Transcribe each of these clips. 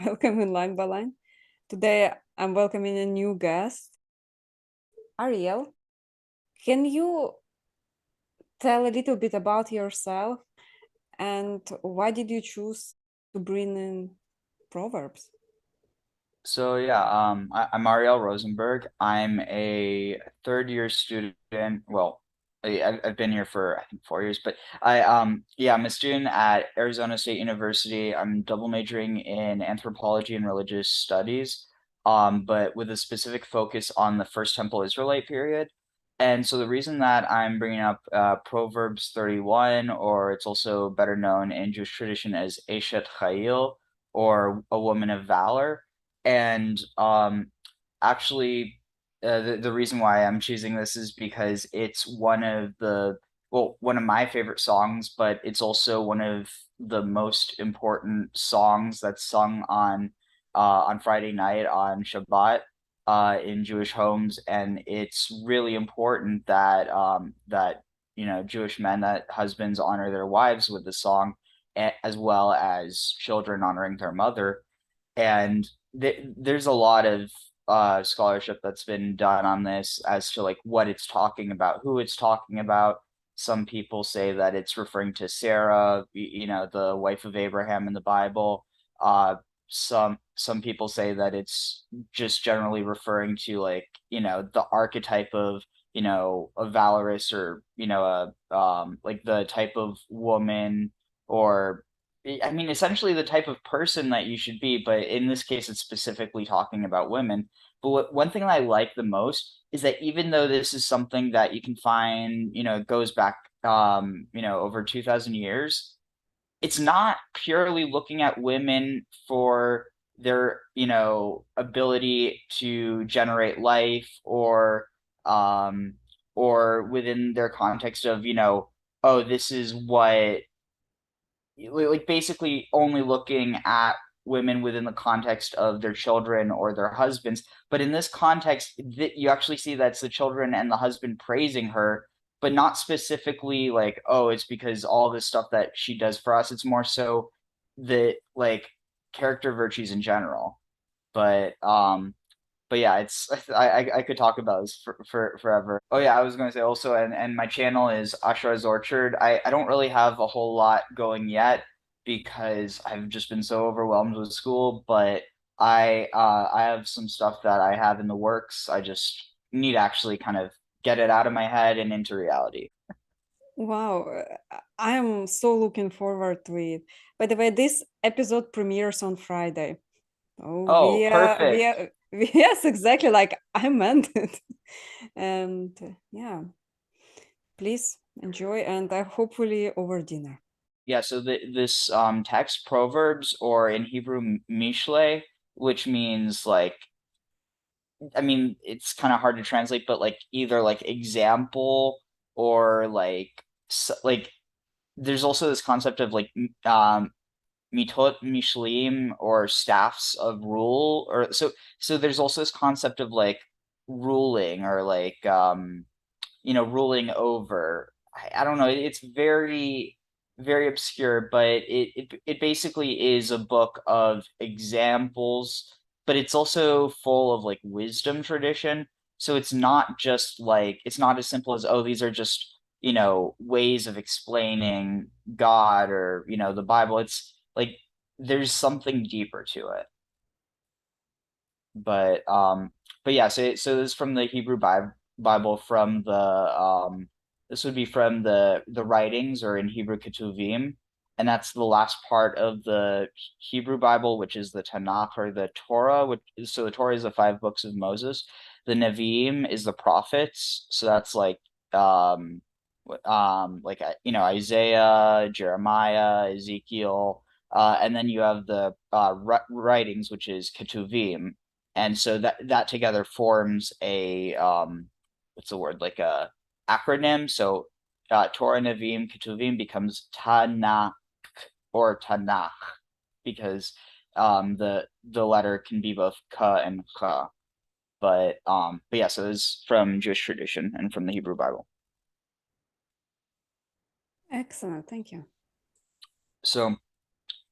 Welcome in Line by Line. Today I'm welcoming a new guest, Ariel. Can you tell a little bit about yourself and why did you choose to bring in Proverbs? So yeah, I'm Ariel Rozemberg. I'm a third year student. Well, I've been here for I think 4 years, but I'm a student at Arizona State University. I'm double majoring in anthropology and religious studies, but with a specific focus on the First Temple Israelite period. And so the reason that I'm bringing up Proverbs 31, or it's also better known in Jewish tradition as Eshet Chayil, or a woman of valor. And actually, the reason why I'm choosing this is because it's one of my favorite songs, but it's also one of the most important songs that's sung on Friday night on Shabbat in Jewish homes, and it's really important that Jewish men, that husbands honor their wives with the song, as well as children honoring their mother. And there's a lot of scholarship that's been done on this as to like what it's talking about, who it's talking about. Some people say that it's referring to Sarah, the wife of Abraham in the Bible. Some people say that it's just generally referring to like, the archetype of, a valorous, or, like the type of woman, or I mean, essentially the type of person that you should be, but in this case, it's specifically talking about women. But one thing that I like the most is that even though this is something that you can find, goes back, over 2,000 years, it's not purely looking at women for their, ability to generate life, or within their context of, oh, this is what, like basically only looking at women within the context of their children or their husbands. But in this context, you actually see that's the children and the husband praising her, but not specifically like, oh, it's because all this stuff that she does for us. It's more so the like character virtues in general. But but yeah, it's I could talk about this for forever. Oh yeah, I was going to say also, and my channel is Ashra's Orchard. I don't really have a whole lot going yet because I've just been so overwhelmed with school, but I have some stuff that I have in the works. I just need to actually kind of get it out of my head and into reality. Wow, I am so looking forward to it. By the way, this episode premieres on Friday. Oh, Oh, perfect. yes, exactly like I meant it. And yeah, please enjoy and hopefully over dinner. Yeah, so this text, Proverbs, or in Hebrew Mishle, which means like, I mean, it's kind of hard to translate, but like either like example, or like there's also this concept of like mitot mishlim, or staffs of rule, or so there's also this concept of like ruling, or like ruling over. I don't know. It's very, very obscure, but it basically is a book of examples, but it's also full of like wisdom tradition. So it's not as simple as, oh, these are just, ways of explaining God, or, the Bible. It's like there's something deeper to it. But but yeah, so this is from the Hebrew Bible, from the this would be from the writings, or in Hebrew Ketuvim, and that's the last part of the Hebrew Bible, which is the Tanakh, or the Torah. So the Torah is the five books of Moses. The Nevi'im is the prophets. So that's like Isaiah, Jeremiah, Ezekiel, and then you have the writings, which is Ketuvim, and so that together forms a what's the word, like a acronym. So Torah, Nevi'im, Ketuvim becomes Tanakh, or Tanakh, because the letter can be both ka and cha. But yeah, so it's from Jewish tradition and from the Hebrew Bible. Excellent, thank you. So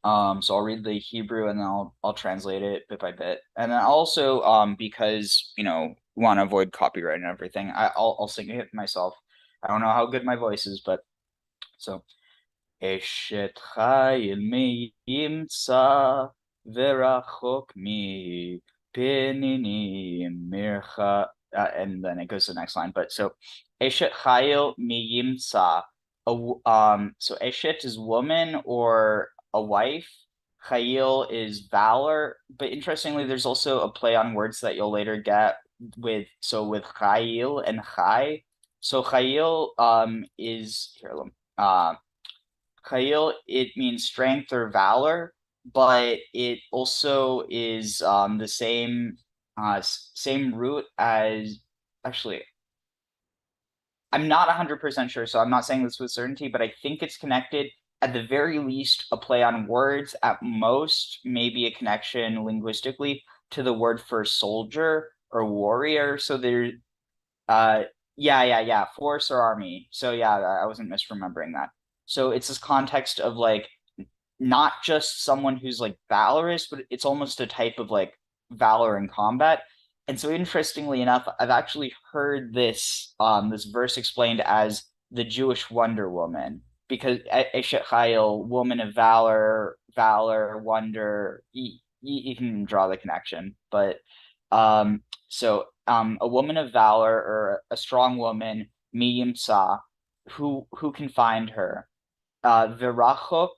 So I'll read the Hebrew and then I'll translate it bit by bit. And then also because want to avoid copyright and everything, I'll sing it myself. I don't know how good my voice is, but so אשת חיל מי ימצא ורחוק מפנינים מרחק, and then it goes to the next line. But so Eshet Chayil mi yimtza. So Eshet is woman or a wife. Chayil is valor. But interestingly, there's also a play on words that you'll later get with Chayil and Chai. So Chayil is here. Chayil, it means strength or valor, but it also is the same root as actually. I'm not 100% sure, so I'm not saying this with certainty, but I think it's connected at the very least a play on words, at most maybe a connection linguistically to the word for soldier or warrior. So there uh, yeah, force or army. So yeah, I wasn't misremembering that. So it's this context of like not just someone who's like valorous, but it's almost a type of like valor in combat. And so interestingly enough, I've actually heard this verse explained as the Jewish Wonder Woman because Eshet Chayil, woman of valor, wonder. You can draw the connection, but a woman of valor or a strong woman, miyim sa, who can find her? Virachok,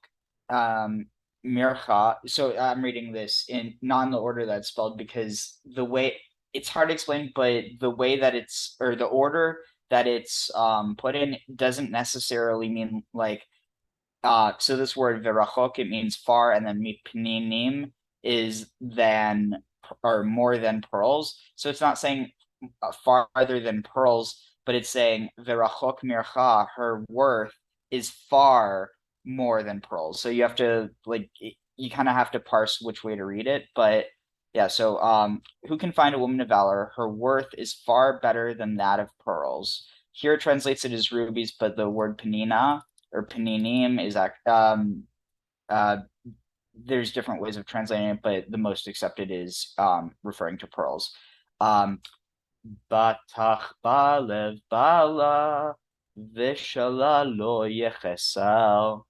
um, Mircha. So I'm reading this in not in the order that's spelled because the way it's hard to explain, but the way that it's or the order that it's put in doesn't necessarily mean like so this word verachok, it means far, and then mipninim is than or more than pearls. So it's not saying farther than pearls, but it's saying verachok mircha, her worth is far more than pearls. So you have to like you kind of have to parse which way to read it, but yeah. So who can find a woman of valor? Her worth is far better than that of pearls. Here it translates it as rubies, but the word penina or paninim is uh, there's different ways of translating it, but the most accepted is referring to pearls. Batach balev bala vishala lo yechesel.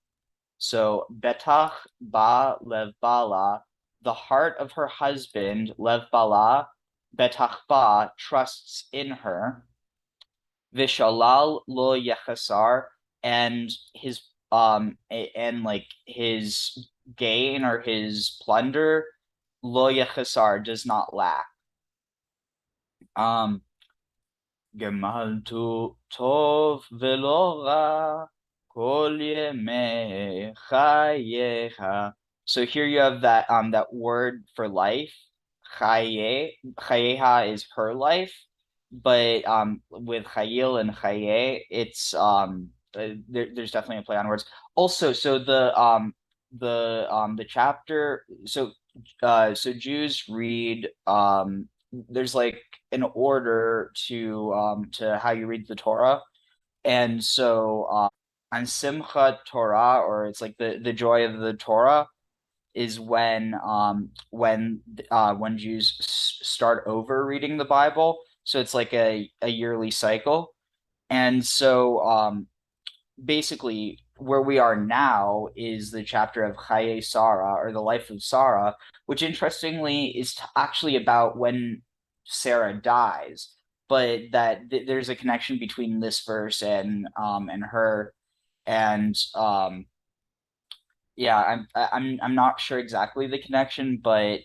So betach ba lev bala, the heart of her husband, lev bala, betach ba, trusts in her. Vishalal lo yechasar, and like his gain or his plunder, lo yechasar, does not lack. Um, Gemaltu tov velo ra kol yemei chayecha. So here you have that word for life. Chayeha is her life, but with Chayil and Chaye, it's there's definitely a play on words. Also, so the chapter so Jews read there's like an order to how you read the Torah. And so on Simchat Torah, or it's like the joy of the Torah, is when Jews start over reading the Bible. So it's like a yearly cycle. And so basically where we are now is the chapter of Chaye Sarah or the life of Sarah, which interestingly is actually about when Sarah dies, but that there's a connection between this verse and her and yeah, I'm not sure exactly the connection, but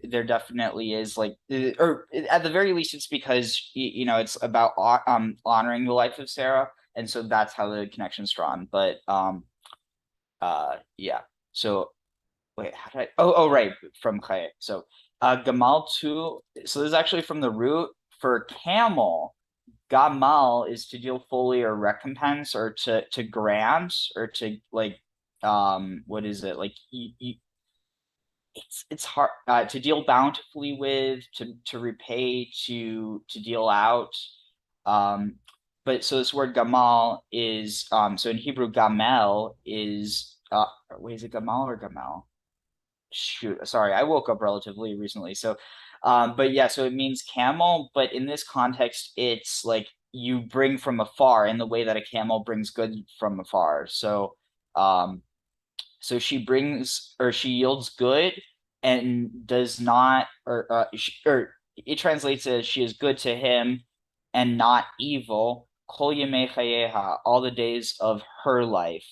there definitely is like or at the very least it's because it's about honoring the life of Sarah, and so that's how the connection's drawn. But yeah. So wait, how did I right, from Chaye. So Gamal too, so this is actually from the root for camel. Gamal is to deal fully or recompense or to grant or to like what is it like it's hard to deal bountifully with to repay to deal out but so this word gamal is so in Hebrew gamel is wait, is it Gamal or Gamal? Shoot, sorry, I woke up relatively recently. So, but yeah, so it means camel, but in this context, it's like you bring from afar in the way that a camel brings good from afar. Um, so she brings or she yields good and does not, or it translates as she is good to him and not evil. Kol yemei chayeha, all the days of her life.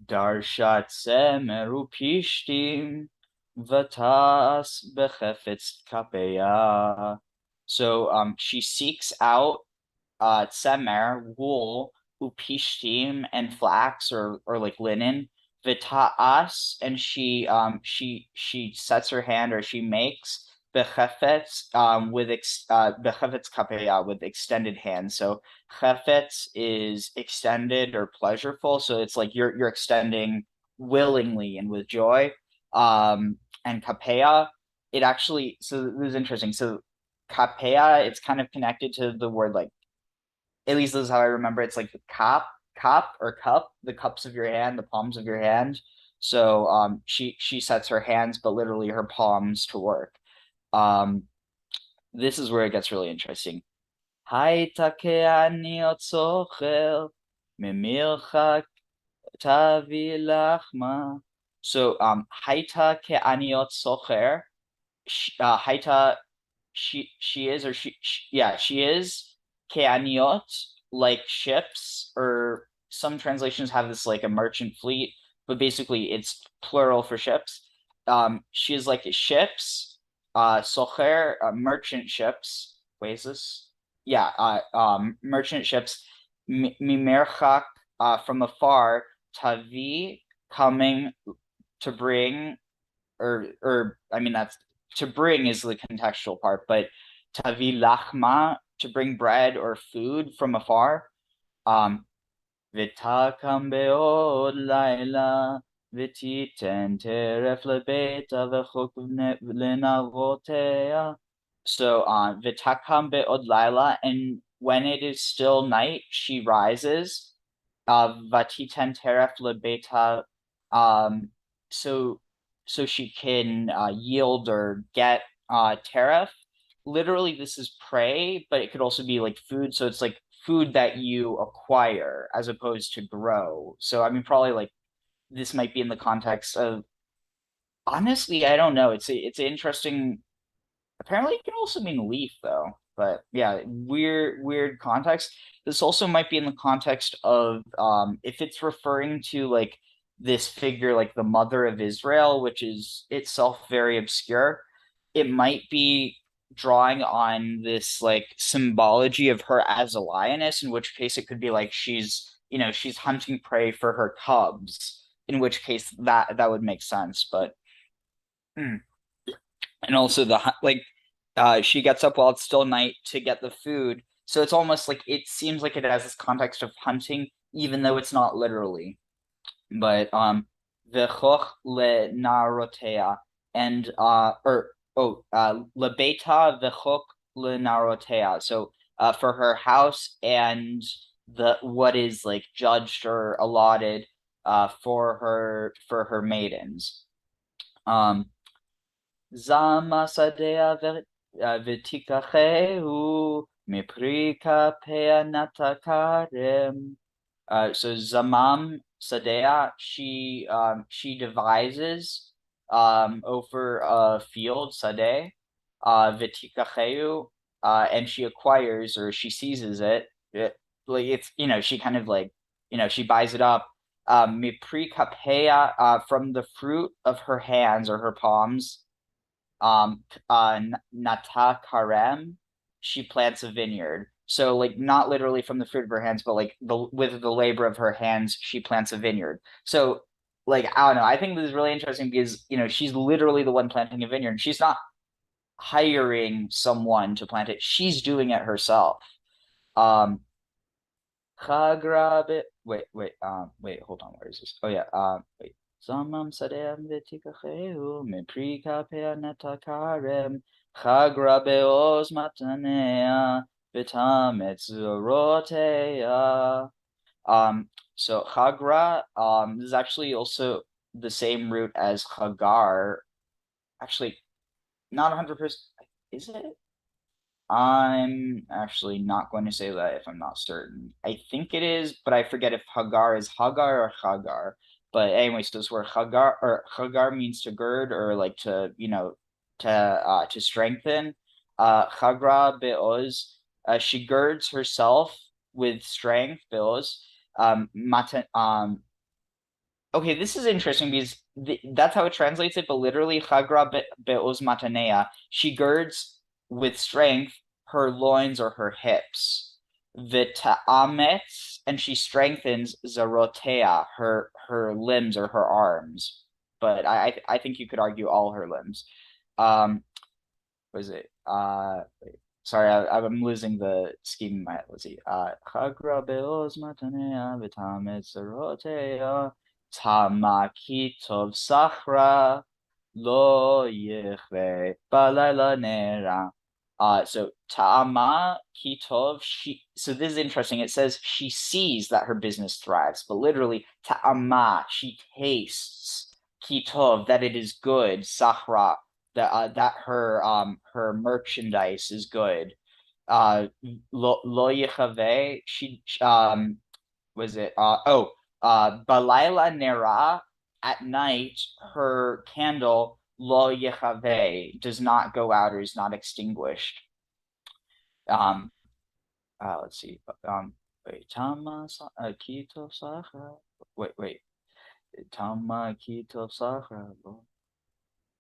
Darshat semeru pishtim vatas bechefetz kapeya. So she seeks out tsemer, wool, upishtim, and flax or like linen, vitaas, and she sets her hand or she makes bechefetz bechefetz kapeya with extended hand. So chefetz is extended or pleasureful, so it's like you're extending willingly and with joy. And kapeya, it actually, so this is interesting. So kapeya, it's kind of connected to the word like, at least this is how I remember. It's like the cup, the cups of your hand, the palms of your hand. So she sets her hands, but literally her palms to work. Um, this is where it gets really interesting. Haita ke'ani otzocher memilchak tavi lachma. So haita ke'ani otzocher. Haita, she is, or yeah, she is keaniot, like ships, or some translations have this like a merchant fleet, but basically it's plural for ships. She is like ships, socher, merchant ships. Wait, is this? Yeah, merchant ships. Mimerchak, from afar. Tavi, coming to bring, or I mean that's, to bring is the contextual part, but tavi lachma, to bring bread or food from afar. Um, Vitakam beod laila vititen teref lebeta v'chok lenavotea. So vitakam beod laila, and when it is still night, she rises. Vatiten teref lebeta. Um, so so she can yield or get tariff. Literally, this is prey, but it could also be like food. So it's like food that you acquire as opposed to grow. So I mean, probably like this might be in the context of, honestly, I don't know. It's an interesting. Apparently, it can also mean leaf though. But yeah, weird context. This also might be in the context of if it's referring to like this figure like the mother of Israel, which is itself very obscure. It might be drawing on this like symbology of her as a lioness, in which case it could be like she's hunting prey for her cubs, in which case that would make sense. But mm. And also like she gets up while it's still night to get the food. So it's almost like it seems like it has this context of hunting, even though it's not literally. But v'choch le narotea, and or oh lebeta v'choch le narotea. So for her house and the what is like judged or allotted for her maidens. Um Zama sadea v'tikacheu mipri kapea natakarem. So Zamam Sadea, she devises over a field, Sadeh, Vitikacheu, and she acquires or she seizes it. Like it's, she kind of like, she buys it up. Mipri Kapea, from the fruit of her hands or her palms. Nata Karem, she plants a vineyard. So like not literally from the fruit of her hands, but like with the labor of her hands, she plants a vineyard. So like I don't know. I think this is really interesting because she's literally the one planting a vineyard. She's not hiring someone to plant it. She's doing it herself. Um, Chagrabit. Wait, hold on. Where is this? Oh yeah. Wait. Zamam sadem v'tikacheu mipri kapea netakarem chagrabeos matanea v'tametz zorotea. So Chagra, this is actually also the same root as Chagar. Actually, not 100%. Is it? I'm actually not going to say that if I'm not certain. I think it is, but I forget if Hagar is Hagar or Hagar. But anyway, so this word Hagar or Hagar means to gird or like to, to strengthen. Chagra be'oz, she girds herself with strength, be'oz. Matan, Okay, this is interesting because that's how it translates it, but literally, Chagra be'oz matanea, she girds with strength her loins or her hips. V'ta'ametz, and she strengthens zarotea, her limbs or her arms. But I think you could argue all her limbs. Was it? Sorry, I'm losing the scheme in my head. Let's see. Chagra be'oz matanea v'ta'ametz zarotea. Tamakitov Sachra lo yichve balayla nera. So Ta'ama Kitov, so this is interesting. It says she sees that her business thrives, but literally Ta'ama, she tastes Kitov, that it is good, Sachra, that her merchandise is good. Lo yichave, she was it Balayla Nera, at night her candle lo yechave, does not go out or is not extinguished. um let's see. Wait, Tama Kito Sachra, wait, Tama Kito Sachra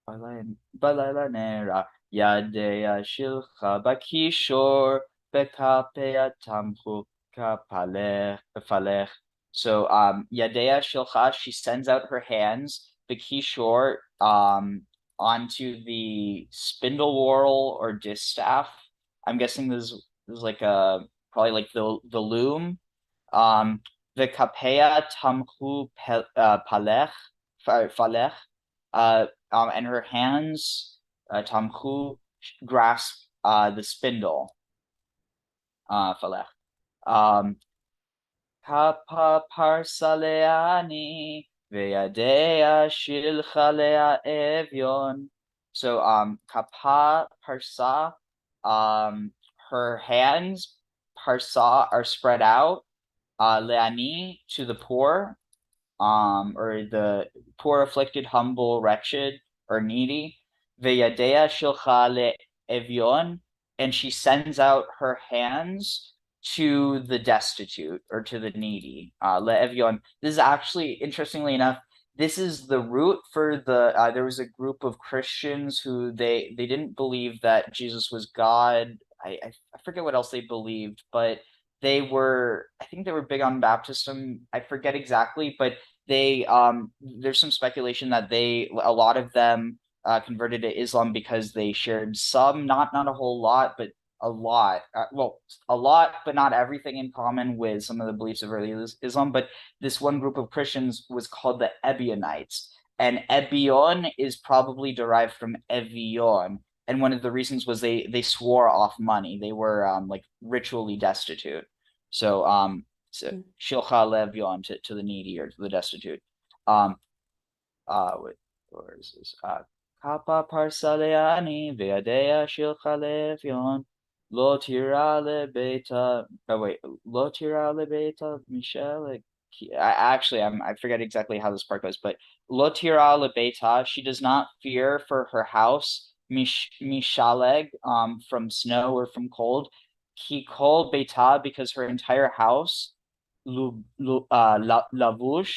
balayla nera yadea shilcha bakishor bekapea tamchu kapalech. So yadea shilcha, she sends out her hands bekishor, onto the spindle whorl or distaff. I'm guessing this is like a probably like the loom. The kapea tamchu palech falech, and her hands, tamchu, grasp the spindle, falech. Um, Kapa parsaleani veyadea shilchalea evyon. So kapa parsa, her hands parsa are spread out, leani, to the poor, or the poor, afflicted, humble, wretched, or needy. Veyadea shilcha le'evyon, and she sends out her hands to the destitute or to the needy. Le'evyon. This is actually, interestingly enough, this is the root for the. There was a group of Christians who they didn't believe that Jesus was God. I forget what else they believed, but I think they were big on baptism. I forget exactly, but they there's some speculation that a lot of them converted to Islam because they shared some, not a whole lot, but a lot, well, a lot, but not everything in common with some of the beliefs of early Islam. But this one group of Christians was called the Ebionites, and Ebion is probably derived from Evion. And one of the reasons was they swore off money. They were like ritually destitute. So so Mm. shilcha levyon, to the needy or to the destitute. Um, wait, where is this? Kapa parsaleani veadea shilcha levyon lo tira lebeta. Oh wait, lo tira lebeta Michelle. Actually, I forget exactly how this part goes, but lo tira lebeta. She does not fear for her house. Mishaleg, from snow or from cold. He called beta, because her entire house, lavush,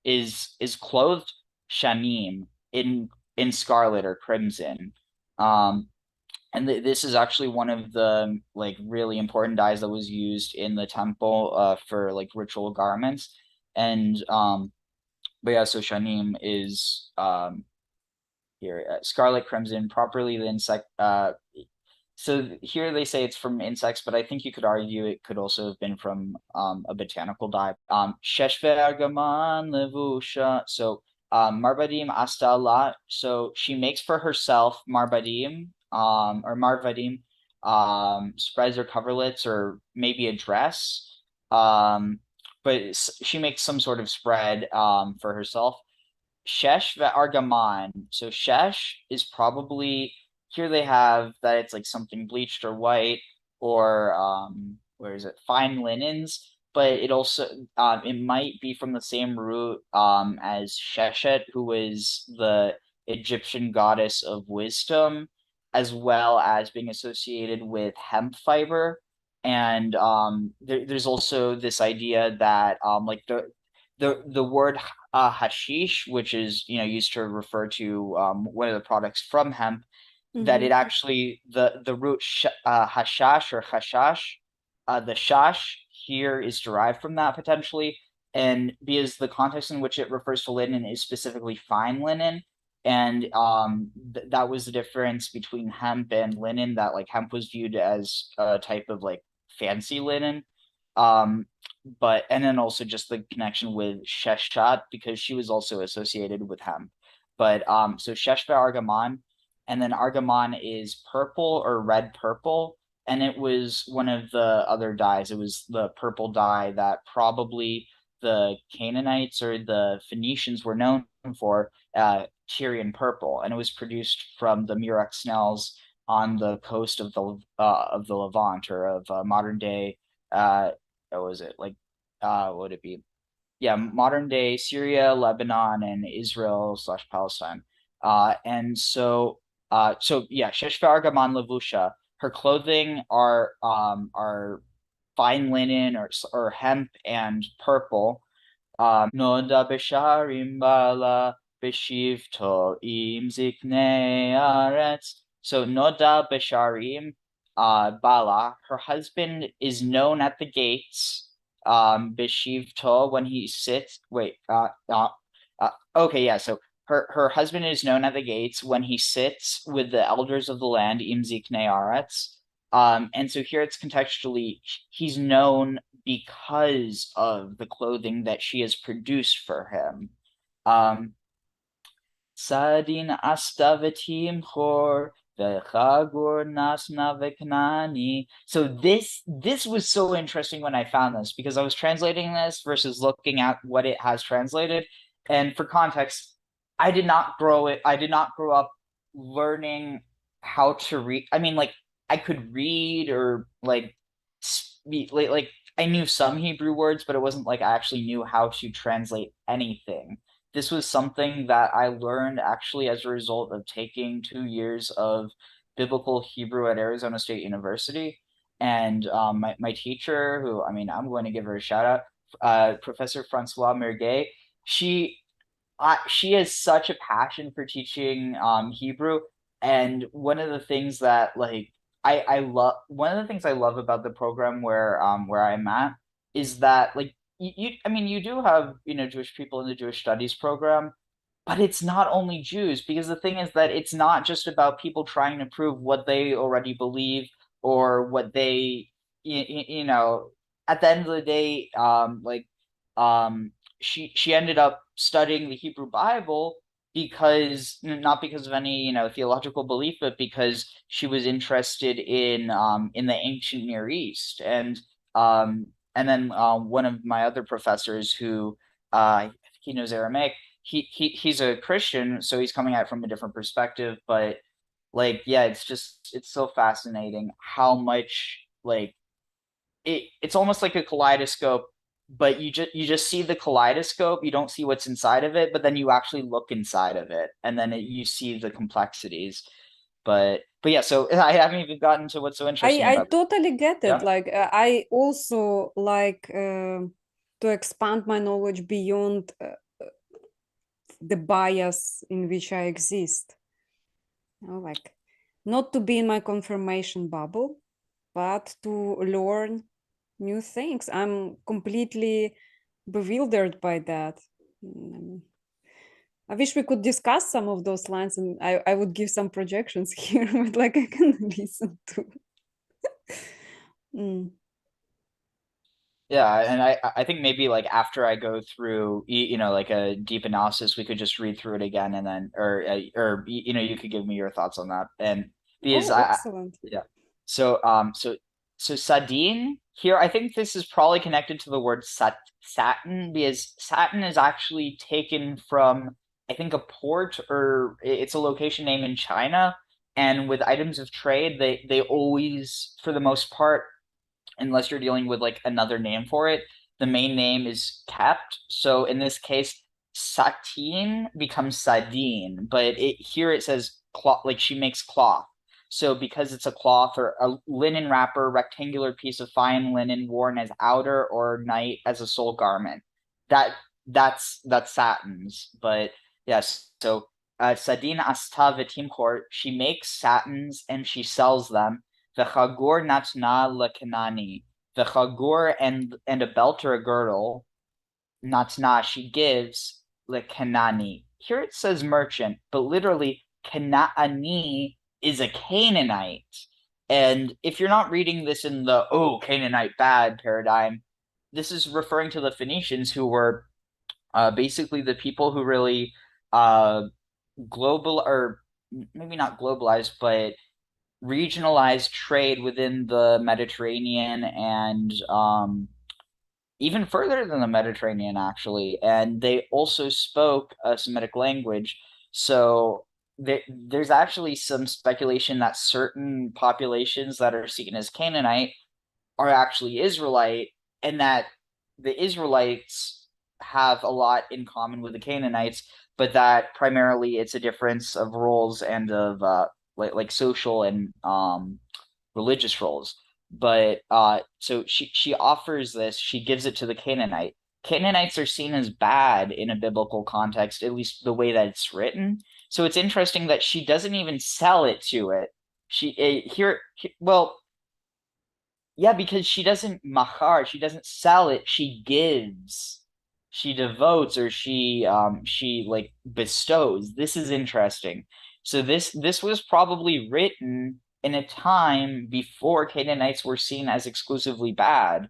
is clothed shanim, in scarlet or crimson. Um, and this is actually one of the like really important dyes that was used in the temple, for like ritual garments. And but yeah, so shanim is, here, scarlet crimson, properly the insect. So here they say it's from insects, but I think you could argue it could also have been from a botanical dye. Sheshve'argaman levusha. So marbadim astala. So she makes for herself marbadim, or marvadim, spreads or coverlets, or maybe a dress. Um, but she makes some sort of spread for herself. Shesh Argaman. So Shesh is probably here they have that it's like something bleached or white or where is it? Fine linens, but it also it might be from the same root as Sheshet, who was the Egyptian goddess of wisdom, as well as being associated with hemp fiber. And there's also this idea that like the word hashish, which is used to refer to one of the products from hemp, that it Mm-hmm. actually the root hashash or hashash, the shash here is derived from that potentially, and because the context in which it refers to linen is specifically fine linen, and that was the difference between hemp and linen. That like hemp was viewed as a type of like fancy linen, um, but and then also just the connection with Sheshat because she was also associated with hemp. But so Sheshba Argaman, and then Argaman is purple or red purple, and it was one of the other dyes. It was the purple dye that probably the Canaanites or the Phoenicians were known for, Tyrian purple, and it was produced from the Murex snails on the coast of the Levant or of modern day what was it like what would it be? Yeah, modern day Syria, Lebanon, and Israel slash Palestine. And so yeah, Sheshva Argaman Levusha. Her clothing are fine linen or hemp and purple. Noda besharim bala beshivto im ziknei aretz. So Noda besharim bala, her husband is known at the gates. Beshivto when he sits. Wait. Okay. Yeah. So her husband is known at the gates when he sits with the elders of the land. Im ziknei aretz. And so here it's contextually, he's known because of the clothing that she has produced for him. Um, Sadin astavetim chor vechagur nasna veknani. So this was so interesting when I found this because I was translating this versus looking at what it has translated. And for context, I did not grow up learning how to read. I mean, like I could read or like speak like I knew some Hebrew words, but it wasn't like I actually knew how to translate anything. This was something that I learned actually as a result of taking 2 years of biblical Hebrew at Arizona State University. And my teacher, who I mean, I'm going to give her a shout out, Professor Francois Merguet, she she has such a passion for teaching Hebrew, and one of the things that like I love one of the things I love about the program where I'm at is that like you I mean you do have Jewish people in the Jewish studies program, but it's not only Jews because the thing is that it's not just about people trying to prove what they already believe or what they you know at the end of the day um she ended up studying the Hebrew Bible because not because of any theological belief but because she was interested in the ancient Near East um and then one of my other professors who I think he knows Aramaic he's a Christian, so he's coming at it from a different perspective. But like, yeah, it's so fascinating how much like it's almost like a kaleidoscope, but you just see the kaleidoscope, you don't see what's inside of it, but then you actually look inside of it, and then you see the complexities. But yeah, so I haven't even gotten to what's so interesting I about it. totally get it. Yeah. Like I also like to expand my knowledge beyond the bias in which I exist. Like not to be in my confirmation bubble, but to learn new things. I'm completely bewildered by that. Mm, I wish we could discuss some of those lines and I would give some projections here, but like I can listen to. Mm. Yeah, and I think maybe like after I go through like a deep analysis, we could just read through it again and then or you could give me your thoughts on that. And because Oh, excellent. yeah. So So Sadin here, I think this is probably connected to the word satin because satin is actually taken from, I think, a port or it's a location name in China. And with items of trade, they always, for the most part, unless you're dealing with like another name for it, the main name is kept. So in this case, satin becomes sardine, but here it says cloth, like she makes cloth. So because it's a cloth or a linen wrapper, rectangular piece of fine linen worn as outer or night as a sole garment. That that's satins. But yes, so Sadin asta v'timchor, she makes satins and she sells them. The chagur natna lekanani. The chagur and a belt or a girdle, natna, she gives lekanani. Here it says merchant, but literally Kanaani is a Canaanite. And if you're not reading this in the oh Canaanite bad paradigm, this is referring to the Phoenicians who were basically the people who really uh, global or maybe not globalized, but regionalized trade within the Mediterranean and even further than the Mediterranean, actually. And they also spoke a Semitic language. So there's actually some speculation that certain populations that are seen as Canaanite are actually Israelite, and that the Israelites have a lot in common with the Canaanites, but that primarily it's a difference of roles and of like social and religious roles. But so she offers this, she gives it to the Canaanite. Canaanites are seen as bad in a biblical context, at least the way that it's written. So it's interesting that she doesn't even sell it to it. She well, yeah, because she doesn't mahar, she doesn't sell it, she gives. She devotes or she like bestows. This is interesting. So this was probably written in a time before Canaanites were seen as exclusively bad,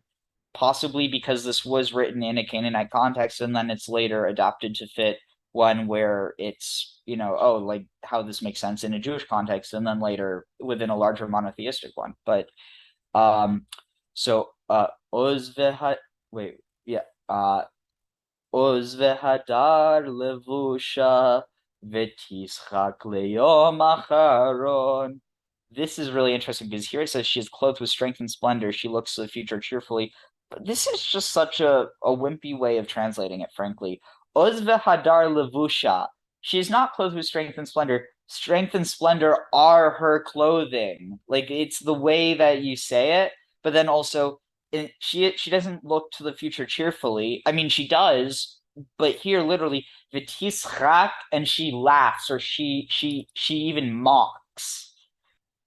possibly because this was written in a Canaanite context and then it's later adapted to fit one where it's, oh, like how this makes sense in a Jewish context and then later within a larger monotheistic one. But um, so Oz veha wait, yeah. Oz vehadar levusha v'tischak leyom acharon. This is really interesting because here it says she is clothed with strength and splendor. She looks to the future cheerfully. But this is just such a wimpy way of translating it, frankly. Oz vehadar levusha. She is not clothed with strength and splendor. Strength and splendor are her clothing. Like it's the way that you say it, but then also she doesn't look to the future cheerfully. I mean, she does, but here literally v'tischak, and she laughs or she even mocks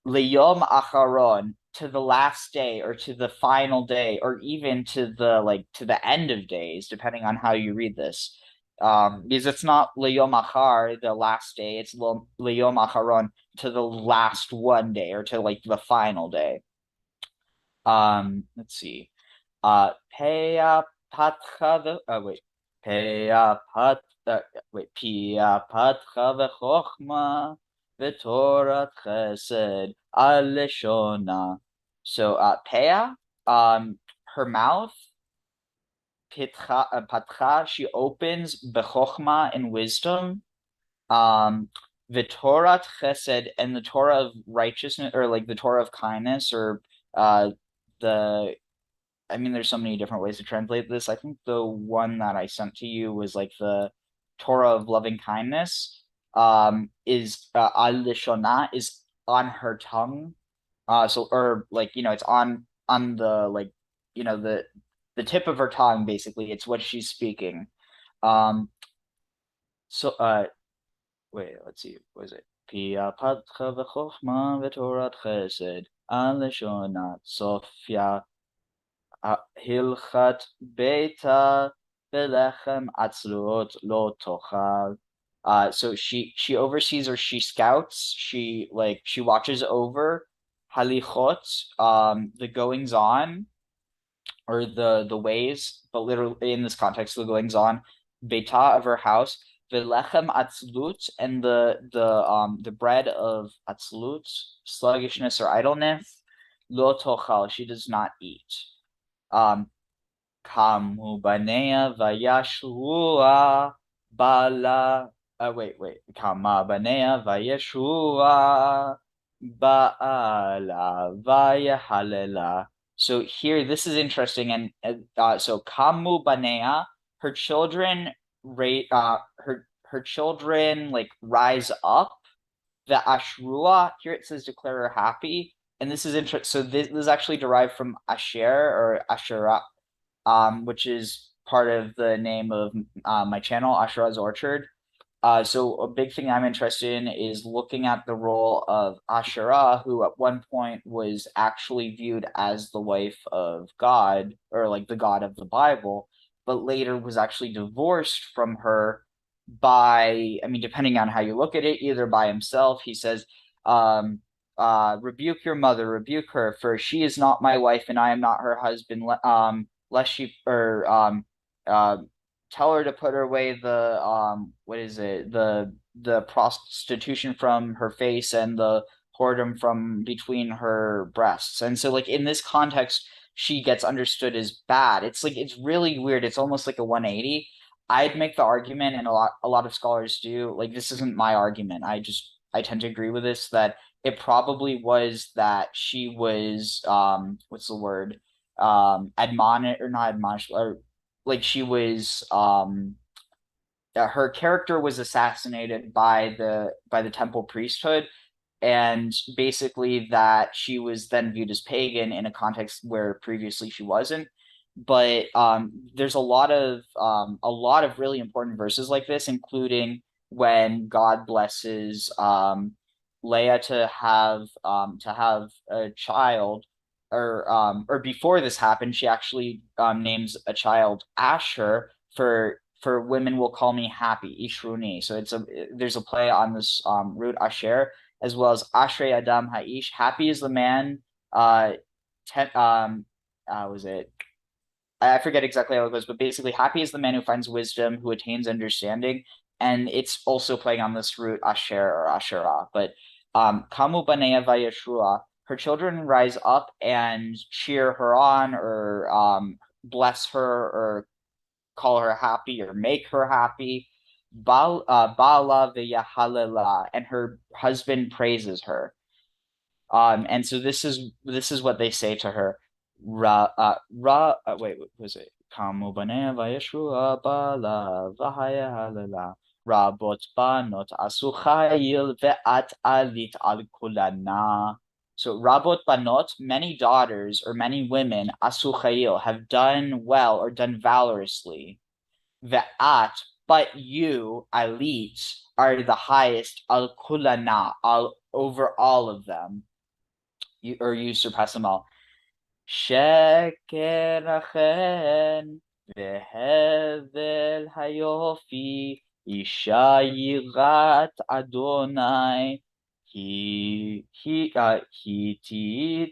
leyom acharon, to the last day or to the final day or even to the to the end of days, depending on how you read this. Because it's not leyom achar, the last day, it's leyom acharon, to the last one day or to like the final day. Let's see. Pea patcha wait. Pea pat wait. Pia patcha v'chochma v'torat chesed aleshona. So Pea, her mouth, patcha, she opens b'chochma in wisdom. V'torat chesed, and the Torah of righteousness, or like the Torah of kindness, or the I mean, there's so many different ways to translate this. I think the one that I sent to you was like the Torah of loving kindness. Is al lishonah, is on her tongue. So or like it's on the like the tip of her tongue. Basically, it's what she's speaking. Um. So wait, let's see. What is it? Pia patcha v'chochma v'torat chesed al lishonah Sophia Hilchat Beta Belechem Atzlut Lo Tochal. So she oversees or she scouts, she watches over Halichot, the goings on or the ways, but literally in this context, the goings on, Beta, of her house, Velechem Atzlut, and the bread of Atzlut, sluggishness or idleness. lo tochal, she does not eat. Um, Kamu banea vayashua bala. Wait. Kama banea vayashua baala vayahalela. So here, this is interesting, and so Kamu banea, her children, her children like rise up. The Ashrua, here it says declare her happy, and this is interesting. So this is actually derived from Asher or Asherah, which is part of the name of my channel, Ashra's Orchard. So a big thing I'm interested in is looking at the role of Asherah, who at one point was actually viewed as the wife of God, or like the God of the Bible, but later was actually divorced from her by, I mean, depending on how you look at it, either by himself, he says, rebuke your mother, rebuke her, for she is not my wife and I am not her husband, lest she, or uh, tell her to put away the what is it, the prostitution from her face and the whoredom from between her breasts. And so like in this context she gets understood as bad. It's like it's really weird. It's almost like a 180. I'd make the argument, and a lot of scholars do, like this isn't my argument, I tend to agree with this, that it probably was that she was what's the word, admonished, or not admonished, or like she was her character was assassinated by the temple priesthood, and basically that she was then viewed as pagan in a context where previously she wasn't. But there's a lot of really important verses like this, including when God blesses Leah to have a child, or before this happened, she actually names a child Asher, for women will call me happy, Ishruni. So there's a play on this root Asher, as well as Ashrei Adam Ha'ish, happy is the man. Ten, was it? I forget exactly how it goes, but basically, happy is the man who finds wisdom, who attains understanding, and it's also playing on this root Asher or Asherah. But Kamu Banea Vayashua, her children rise up and cheer her on, or bless her, or call her happy, or make her happy. Bala V'yahalela, and her husband praises her. And so this is what they say to her. What was it? Kamu banea vayeshua bala v'hayahalela rabot banot asu chayil ve'at alit al kulana. So rabot banot, many daughters or many women, asu chayil, have done well or done valorously. Ve'at, but you, alit, are the highest al kulana, all over all of them. You surpass them all. שקר החן והבל היופי, אישה יראת אדוני, he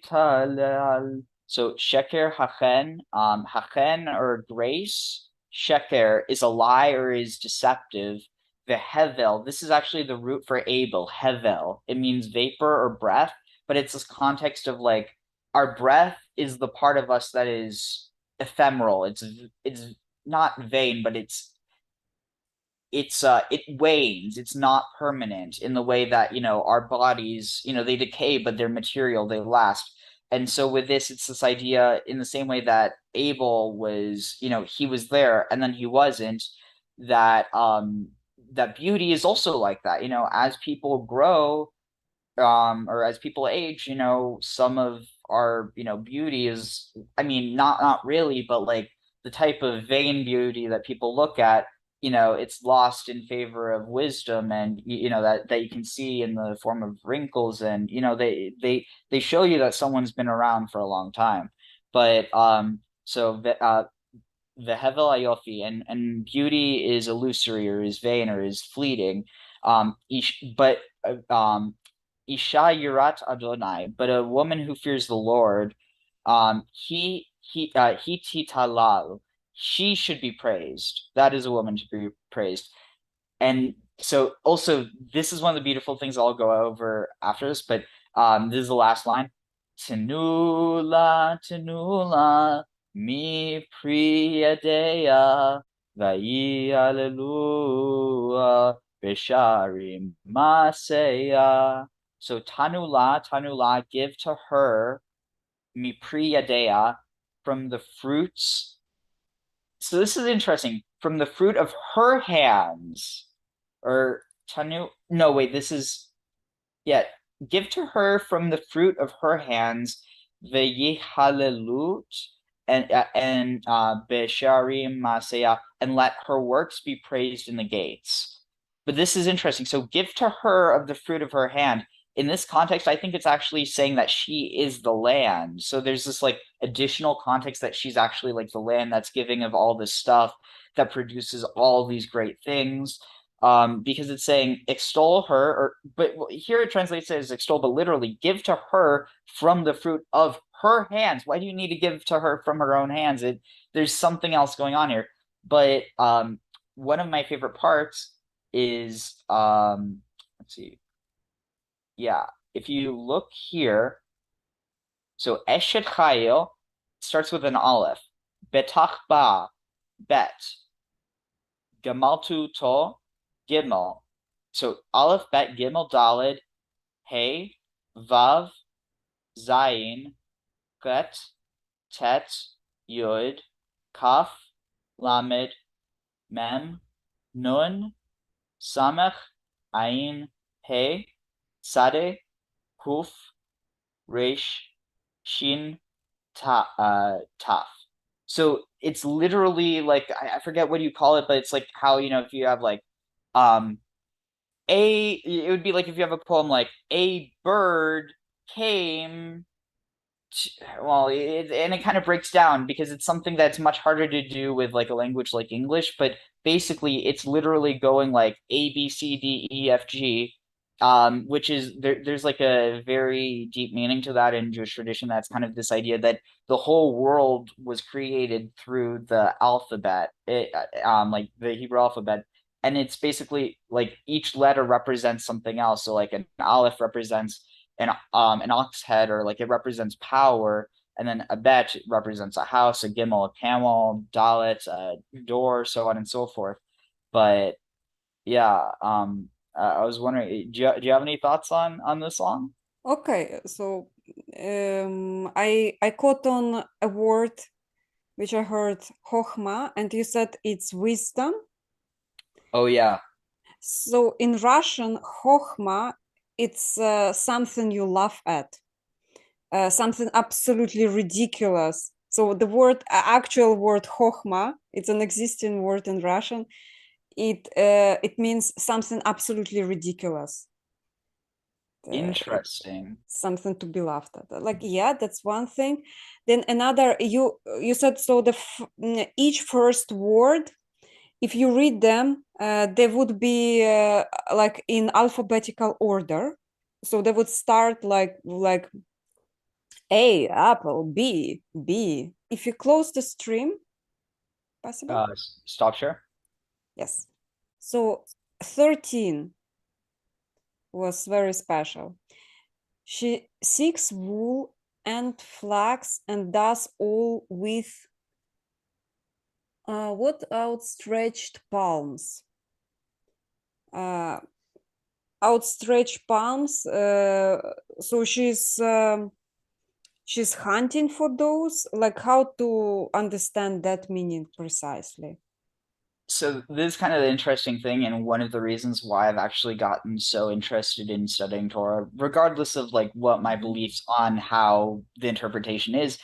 tithalal. So sheker hachen, hachen or grace. Sheker is a lie or is deceptive. The hevel, this is actually the root for Abel, hevel. It means vapor or breath, but it's this context of like our breath is the part of us that is ephemeral. It's not vain, but it wanes. It's not permanent in the way that, our bodies, they decay, but they're material, they last. And so with this, it's this idea, in the same way that Abel was, he was there and then he wasn't, that that beauty is also like that. As people grow, or as people age, some of our, beauty is, I mean, not really, but like the type of vain beauty that people look at, it's lost in favor of wisdom, and that you can see in the form of wrinkles, and they show you that someone's been around for a long time. But so the Hevel Ayofi, and beauty is illusory or is vain or is fleeting. But Isha Yirat Adonai, but a woman who fears the Lord, he titalal, she should be praised. That is a woman to be praised. And so also this is one of the beautiful things I'll go over after this, but this is the last line. Tenula, tenula, mi priyadea, vai alleluia, bisharim maseya. So tanula, tanula, give to her, mi priyadea, from the fruits. So this is interesting. From the fruit of her hands. Or tanu, no, wait, this is, yeah, give to her from the fruit of her hands the halelut and besharim masaya, and let her works be praised in the gates. But this is interesting. So give to her of the fruit of her hand. In this context, I think it's actually saying that she is the land. So there's this like additional context that she's actually like the land that's giving of all this stuff that produces all these great things. Because it's saying extol her, or but here it translates it as extol, but literally give to her from the fruit of her hands. Why do you need to give to her from her own hands? There's something else going on here. But one of my favorite parts is let's see, yeah, if you look here, so Eshet Chayil starts with an aleph, betach ba, bet, gamaltu to, gimel. So aleph, bet, gimel, dalid, hey, vav, zayin, get, tet, yud, kaf, lamed, mem, nun, samech, ayin, hey, sade, kuf, resh, shin, taf. So it's literally like I forget what you call it, but it's like how if you have like um it would be like if you have a poem like a bird came well, and it kind of breaks down because it's something that's much harder to do with like a language like English, but basically it's literally going like A, B, C, D, E, F, G, which is there's like a very deep meaning to that in Jewish tradition. That's kind of this idea that the whole world was created through the alphabet, like the Hebrew alphabet. And it's basically like each letter represents something else. So like an aleph represents an ox head, or like it represents power, and then a bet represents a house, a gimel, a camel, dalet, a door, so on and so forth. But yeah, I was wondering, do you have any thoughts on this song? Okay, so I caught on a word which I heard chokhma, and you said it's wisdom. Oh yeah, So in Russian, chokhma, it's something you laugh at, something absolutely ridiculous. So the actual word chokhma, it's an existing word in Russian. It means something absolutely ridiculous. interesting. Something to be laughed at. Like, yeah, that's one thing. Then another, you said so each first word, if you read them, they would be like in alphabetical order. So they would start like A, apple, B, B. If you close the stream, possible? Stop share. Yes. So 13 was very special. She seeks wool and flax and does all with what outstretched palms. Outstretched palms. So she's hunting for those. Like how to understand that meaning precisely? So this is kind of the interesting thing, and one of the reasons why I've actually gotten so interested in studying Torah, regardless of like what my beliefs on how the interpretation is,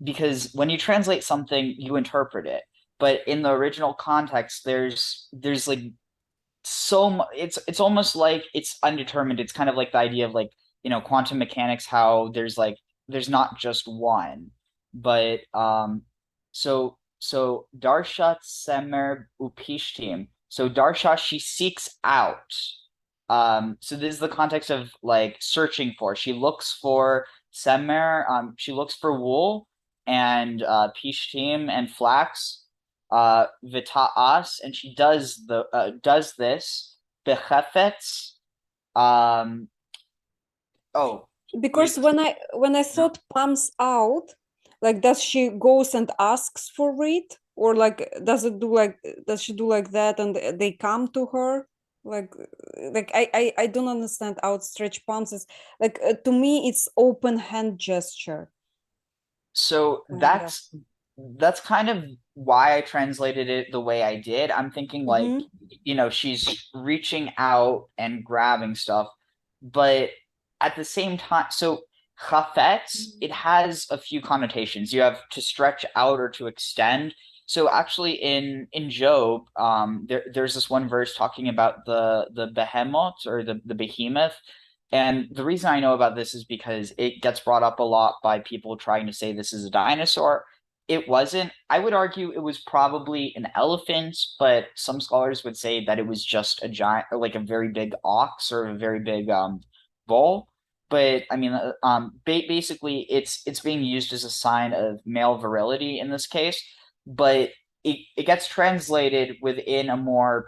because when you translate something, you interpret it. But in the original context, there's like so much. It's almost like it's undetermined. It's kind of like the idea of like quantum mechanics, how there's not just one, but so Darshat Semer Upishtim. So Darsha, she seeks out. So this is the context of like searching for. She looks for Semer, she looks for wool and Pishtim and flax, Vita'as, and she does this Bechefetz. Um, oh, Because Wait, when I thought palms out, like does she goes and asks for it, or like does she do like that and they come to her? Like I don't understand outstretched palms is like to me it's open hand gesture so kind of. that's kind of why I translated it the way I did. I'm thinking like, Mm-hmm. she's reaching out and grabbing stuff, but at the same time, so chafetz, it has a few connotations. You have to stretch out or to extend. So actually in Job, there's this one verse talking about the behemoth or the behemoth. And the reason I know about this is because it gets brought up a lot by people trying to say this is a dinosaur. It wasn't. I would argue it was probably an elephant, but some scholars would say that it was just a giant, like a very big ox or a very big bull. But I mean, basically, it's being used as a sign of male virility in this case. But it gets translated within a more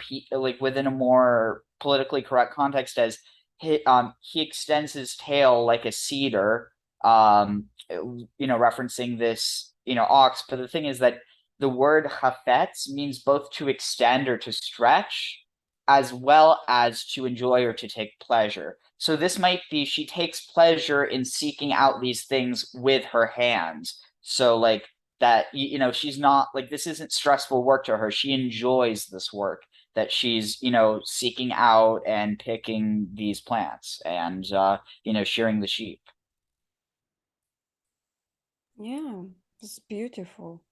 within a more politically correct context as he extends his tail like a cedar, referencing this, ox. But the thing is that the word chafetz means both to extend or to stretch, as well as to enjoy or to take pleasure. So this might be she takes pleasure in seeking out these things with her hands. So like that, she's not like this isn't stressful work to her. She enjoys this work that she's, seeking out and picking these plants and, shearing the sheep. Yeah, it's beautiful.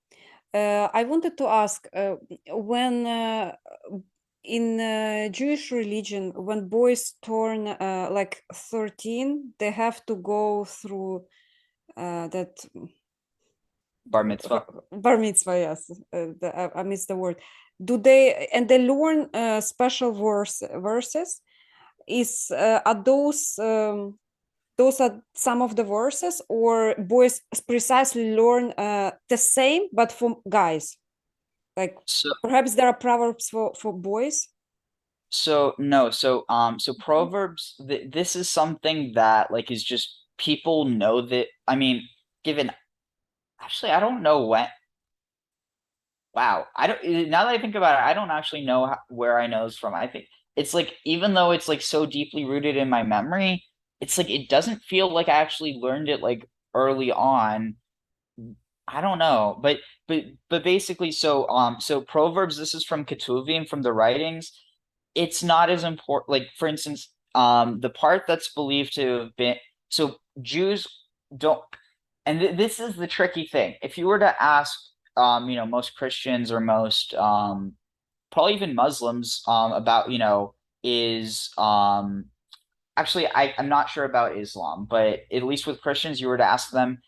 I wanted to ask when in Jewish religion, when boys turn like 13, they have to go through that Bar mitzvah. bar mitzvah. Yes, I missed the word. Do they and they learn special verses? Is are those are some of the verses, or boys precisely learn the same but for guys? Like So perhaps there are proverbs for boys. so no, so Proverbs, this is something that like is just people know that. I mean, given actually, I don't know when. Wow, I don't. Now that I think about it, I don't actually know where I know this from. I think it's like even though it's like so deeply rooted in my memory, it's like it doesn't feel like I actually learned it like early on. I don't know, but basically, so Proverbs. This is from Ketuvim, from the writings. It's not as important. Like for instance, the part that's believed to have been so Jews don't, and this is the tricky thing. If you were to ask, most Christians or most, probably even Muslims, about, is actually, I'm not sure about Islam, but at least with Christians, you were to ask them,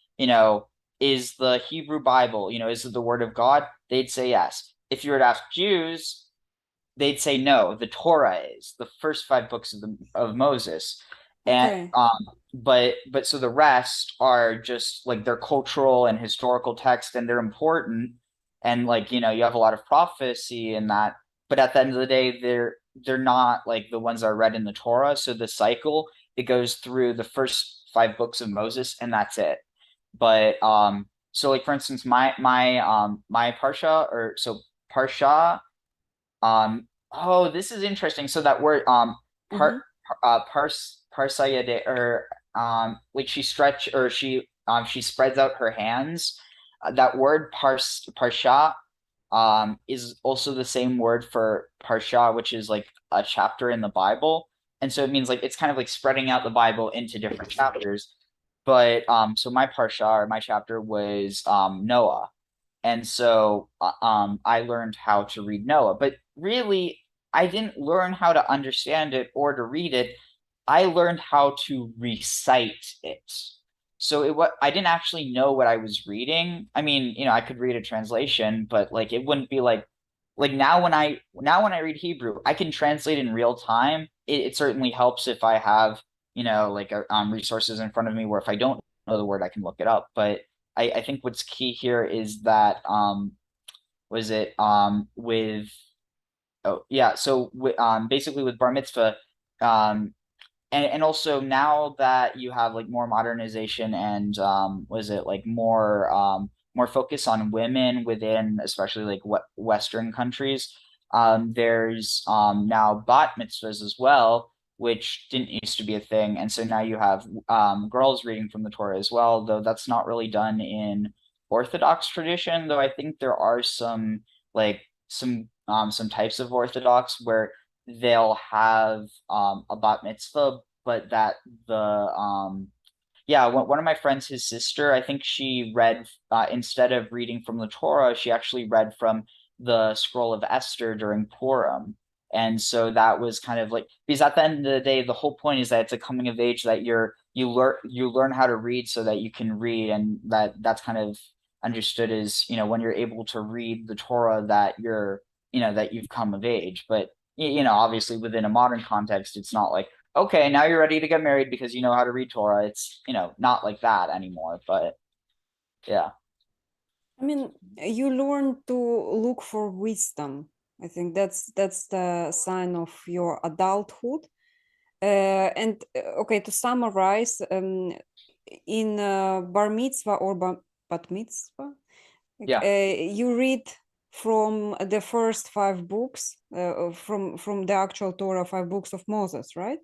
is the Hebrew Bible, is it the word of God? They'd say yes. If you were to ask Jews, they'd say no. The Torah is the first five books of Moses, and Okay. but so the rest are just like they're cultural and historical texts, and they're important, and like you have a lot of prophecy in that. But at the end of the day, they're not like the ones that are read in the Torah. So the cycle it goes through the first five books of Moses, and that's it. But so like for instance, my parsha or so parsha this is interesting. So that word Mm-hmm. parsayade or like she spreads out her hands. That word parsha is also the same word for parsha, which is like a chapter in the Bible. And so it means like it's kind of like spreading out the Bible into different chapters. But so my parsha or my chapter was Noah. And so I learned how to read Noah. But really, I didn't learn how to understand it or to read it. I learned how to recite it. So what I didn't actually know what I was reading. I mean, I could read a translation, but like it wouldn't be like now when I read Hebrew, I can translate in real time. It certainly helps if I have, like resources in front of me where if I don't know the word, I can look it up. But I think what's key here is that was it with oh yeah, so basically with bar mitzvah, um and also now that you have like more modernization and was it like more focus on women within especially like Western countries, there's now bat mitzvahs as well, which didn't used to be a thing, and so now you have girls reading from the Torah as well, though that's not really done in Orthodox tradition, though I think there are some like some types of Orthodox where they'll have a bat mitzvah, but that the yeah, one of my friends, his sister, I think she read instead of reading from the Torah, she actually read from the scroll of Esther during Purim. And so that was kind of like because at the end of the day, the whole point is that it's a coming of age that you learn how to read so that you can read, and that's kind of understood as, when you're able to read the Torah that that you've come of age. But obviously within a modern context, it's not like, okay, now you're ready to get married because you know how to read Torah. It's, not like that anymore. But yeah. I mean, you learn to look for wisdom. I think that's the sign of your adulthood. And okay, to summarize, in bar mitzvah or bat mitzvah, like, Yeah. you read from the first five books, from the actual Torah, five books of Moses, right?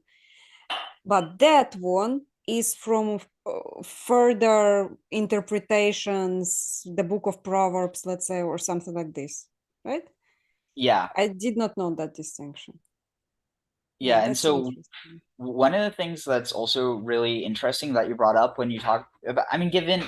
But that one is from further interpretations, the book of Proverbs, let's say, or something like this, right? Yeah. I did not know that distinction. Yeah, Yeah. And that's so interesting. one of the things that's also really interesting that you brought up when you talk about, I mean, given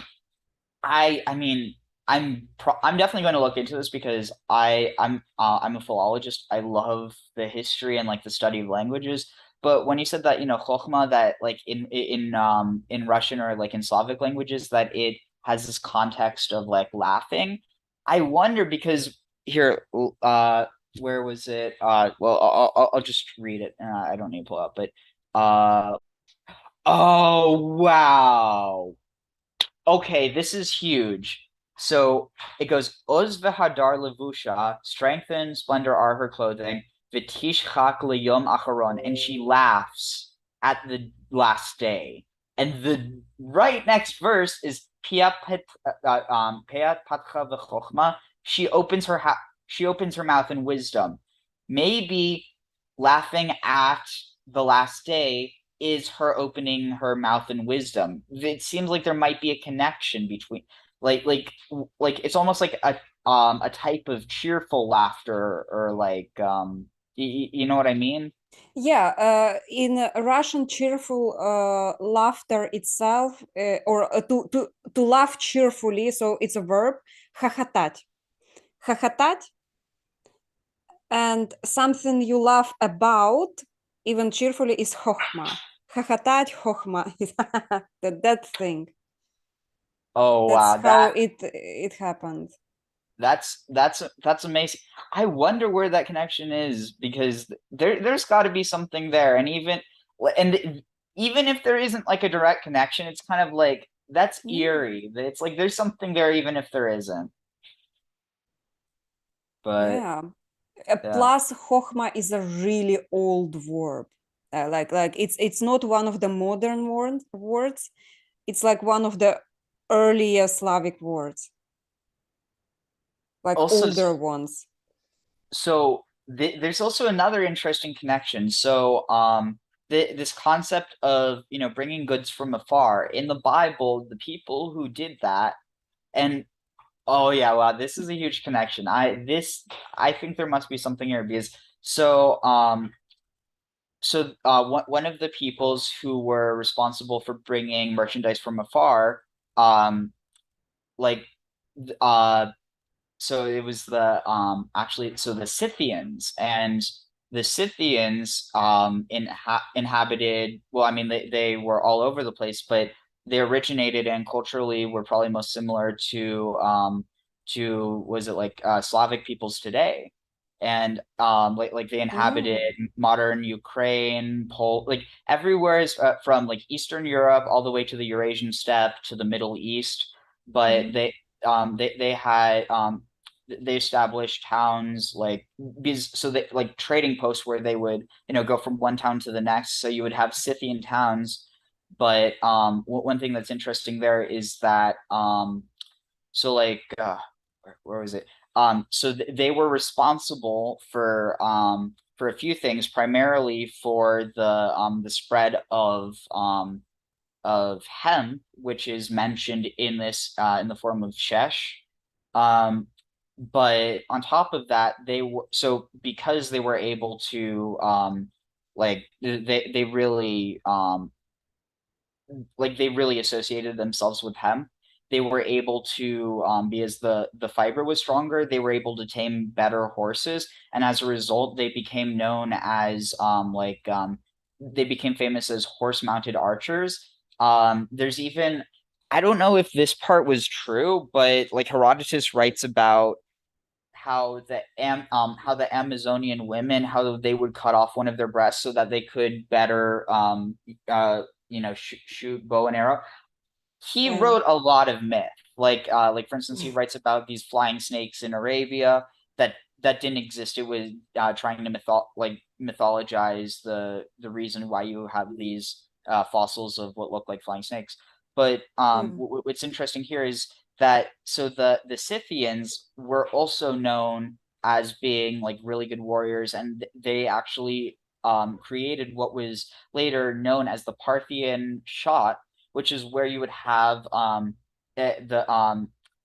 I mean, I'm definitely going to look into this because I'm a philologist. I love the history and like the study of languages. But when you said that, chokhmah, that like in Russian or like in Slavic languages that it has this context of like laughing, I wonder because here where was it? Well, I'll just read it. I don't need to pull up, but uh oh wow. Okay, this is huge. So it goes, Oz v'hadar levusha, strength and splendor are her clothing, v'tishchak liyom acharon, and she laughs at the last day. And the right next verse is Piyat patcha v'chochma. She opens her mouth in wisdom. Maybe laughing at the last day is her opening her mouth in wisdom. It seems like there might be a connection between like it's almost like a type of cheerful laughter or like you know what I mean? Yeah, in Russian, cheerful laughter itself, or to laugh cheerfully, so it's a verb, хохотать. Хохотать, and something you laugh about, even cheerfully, is хохма. Хохотать, хохма, that thing. Oh That's wow, how it happened. that's amazing. I wonder where that connection is because there's got to be something there, and even if there isn't like a direct connection, it's kind of like that's Yeah. eerie. It's like there's something there even if there isn't. But Yeah. yeah. Plus, Chokhmah is a really old verb. Like it's not one of the modern words. It's like one of the earlier Slavic words, like Also, older ones. so there's also another interesting connection. So, this concept of, bringing goods from afar in the Bible, the people who did that, and oh yeah, wow, this is a huge connection. I think there must be something here because one of the peoples who were responsible for bringing merchandise from afar, like uh so it was the Scythians, and the Scythians inhabited, well, I mean, they were all over the place, but they originated and culturally were probably most similar to was it like Slavic peoples today, and like they inhabited Oh. modern Ukraine, like everywhere is from like Eastern Europe all the way to the Eurasian steppe to the Middle East, but Mhm. they had they established towns like because so they like trading posts where they would go from one town to the next. So you would have Scythian towns, but one thing that's interesting there is that so like where was it? So they were responsible for a few things, primarily for the spread of hemp, which is mentioned in this in the form of shesh. Um, but on top of that, they were so because they were able to like they really like they really associated themselves with hemp. They were able to because the fiber was stronger, they were able to tame better horses, and as a result, they became known as they became famous as horse-mounted archers. There's even I don't know if this part was true, but like Herodotus writes about how the Amazonian women how they would cut off one of their breasts so that they could better shoot bow and arrow. He Yeah. wrote a lot of myth. Like for instance, he writes about these flying snakes in Arabia that didn't exist. It was trying to mythologize the reason why you have these fossils of what look like flying snakes. But Yeah. what's interesting here is that so the Scythians were also known as being like really good warriors, and they actually created what was later known as the Parthian shot, which is where you would have the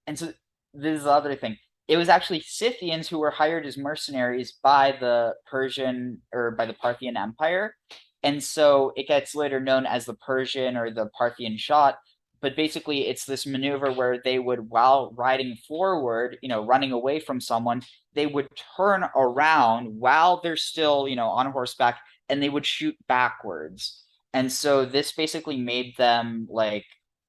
and so this is the other thing. It was actually Scythians who were hired as mercenaries by the Persian or by the Parthian Empire. And so it gets later known as the Persian or the Parthian shot. But basically, it's this maneuver where they would, while riding forward, running away from someone, they would turn around while they're still, on horseback, and they would shoot backwards. And so this basically made them like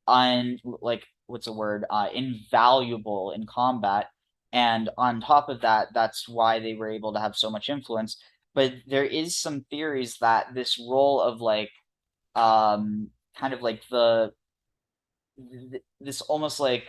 what's the word invaluable in combat. And on top of that, that's why they were able to have so much influence. But there is some theories that this role of kind of like this almost like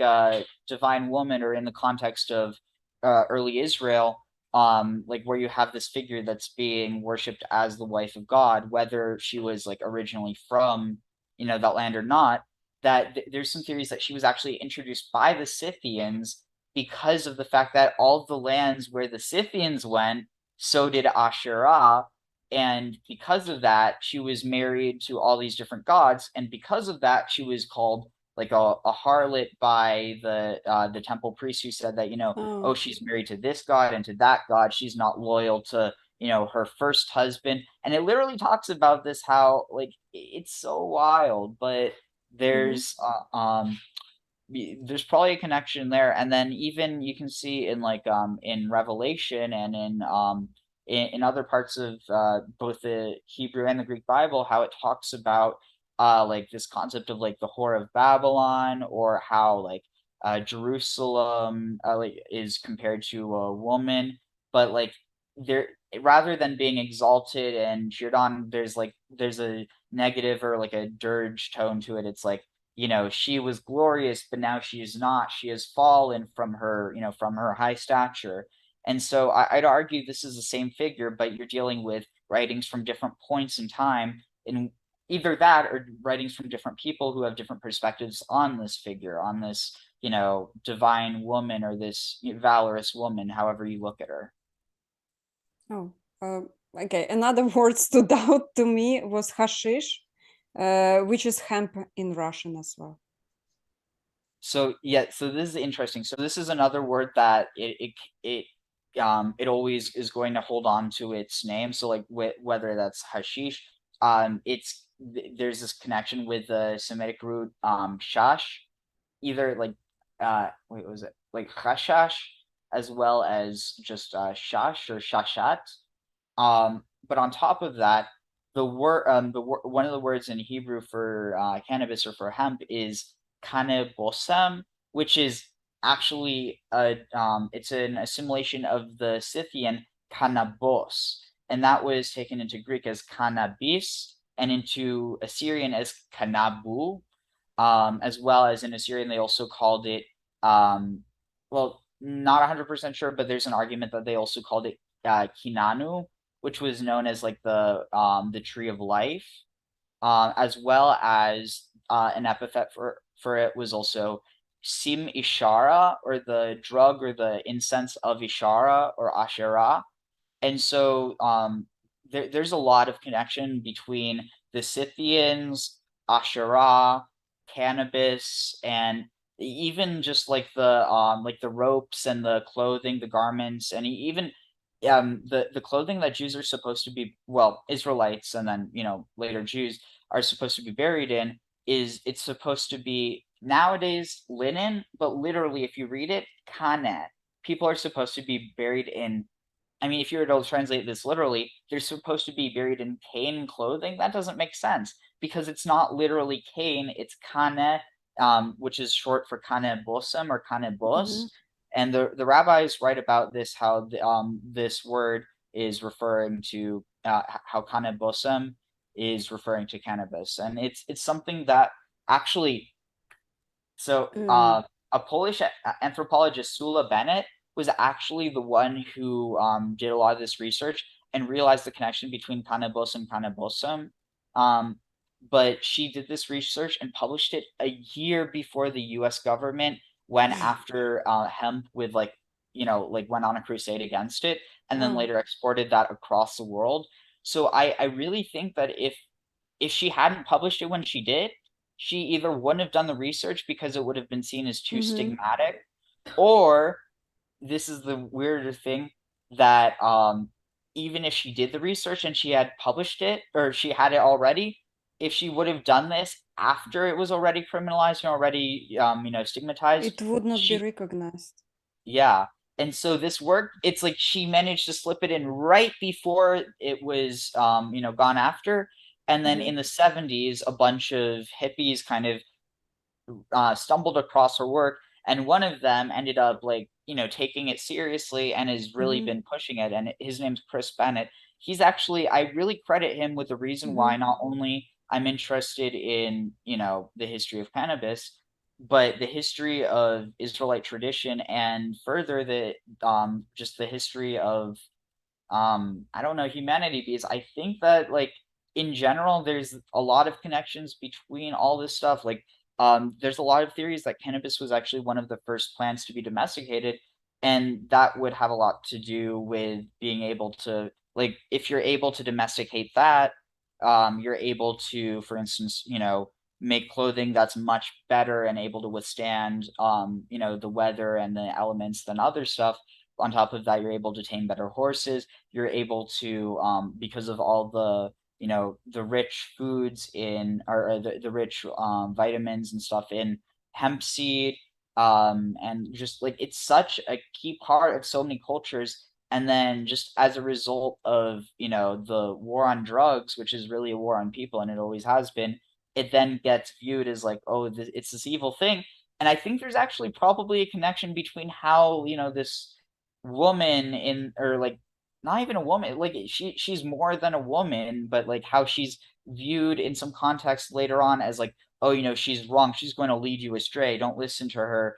divine woman, or in the context of early Israel, like where you have this figure that's being worshipped as the wife of God, whether she was like originally from that land or not. That there's some theories that she was actually introduced by the Scythians because of the fact that all the lands where the Scythians went, so did Asherah. And because of that, she was married to all these different gods. And because of that, she was called like a harlot by the temple priest, who said that oh, Oh. she's married to this god and to that god, she's not loyal to her first husband. And it literally talks about this, how like it's so wild, but Mm-hmm. there's there's probably a connection there. And then even you can see in in Revelation and in other parts of both the Hebrew and the Greek Bible, how it talks about like this concept of like the whore of Babylon, or how like Jerusalem like is compared to a woman. But like there, rather than being exalted and cheered on, there's a negative or like a dirge tone to it. It's like she was glorious, but now she is not. She has fallen from her, from her high stature. And so I'd argue this is the same figure, but you're dealing with writings from different points in time, and either that or writings from different people who have different perspectives on this figure, on this, divine woman, or this valorous woman, however you look at her. Oh. Okay. Another word stood out to me was hashish, which is hemp in Russian as well. So yeah, so this is interesting. So this is another word that it always is going to hold on to its name. So like whether that's hashish, there's this connection with the Semitic root shash, either like wait, what was it like chashash, as well as just shash or shashat. But on top of that, one of the words in Hebrew for cannabis or for hemp is kanebosem, which is actually it's an assimilation of the Scythian kanabos, and that was taken into Greek as cannabis and into Assyrian as kanabu, as well as in Assyrian they also called it um, well not 100% sure, but there's an argument that they also called it Kinanu, which was known as like the tree of life, as well as an epithet for it was also Sim Ishara, or the drug or the incense of Ishara or Asherah. And so there's a lot of connection between the Scythians, Asherah, cannabis, and even just like the ropes and the clothing, the garments, and even the clothing that Jews are supposed to be, well, Israelites and then later Jews are supposed to be buried in, is it's supposed to be nowadays linen, but literally if you read it, kanet. People are supposed to be buried in, I mean, if you were to translate this literally, they're supposed to be buried in cane clothing. That doesn't make sense because it's not literally cane, it's kane, which is short for kane bosem or kane Mm-hmm. bos. And the rabbis write about this, how this word is referring to how kane bosem is referring to cannabis. And it's something that actually, so Mm. a Polish anthropologist, Sula Bennett, was actually the one who did a lot of this research and realized the connection between cannabis and cannabosum. Um, but she did this research and published it a year before the U.S. government went after hemp with like went on a crusade against it, and then Oh. later exported that across the world. So I really think that if she hadn't published it when she did, she either wouldn't have done the research because it would have been seen as too Mm-hmm. stigmatic, or this is the weirder thing, that even if she did the research and she had published it or she had it already, if she would have done this after it was already criminalized and already stigmatized, It would not be she recognized. yeah. And so this work, it's like she managed to slip it in right before it was gone after. And then Mm-hmm. in the 70s, a bunch of hippies kind of stumbled across her work, and one of them ended up taking it seriously and has really Mm-hmm. been pushing it. And his name's Chris Bennett. He's actually, I really credit him with the reason Mm-hmm. why not only I'm interested in the history of cannabis, but the history of Israelite tradition, and further the just the history of I don't know, humanity, because I think that in general there's a lot of connections between all this stuff. There's a lot of theories that cannabis was actually one of the first plants to be domesticated, and that would have a lot to do with being able to, like, if you're able to domesticate that, you're able to, for instance, make clothing that's much better and able to withstand the weather and the elements than other stuff. On top of that, you're able to tame better horses. You're able to, because of all the rich foods in, or the rich vitamins and stuff in hemp seed, and just like it's such a key part of so many cultures. And then just as a result of the war on drugs, which is really a war on people, and it always has been, it then gets viewed as like, oh, it's this evil thing. And I think there's actually probably a connection between how this woman in, or like, not even a woman, like she's more than a woman, but like how she's viewed in some context later on as like, oh, she's wrong, she's going to lead you astray, don't listen to her,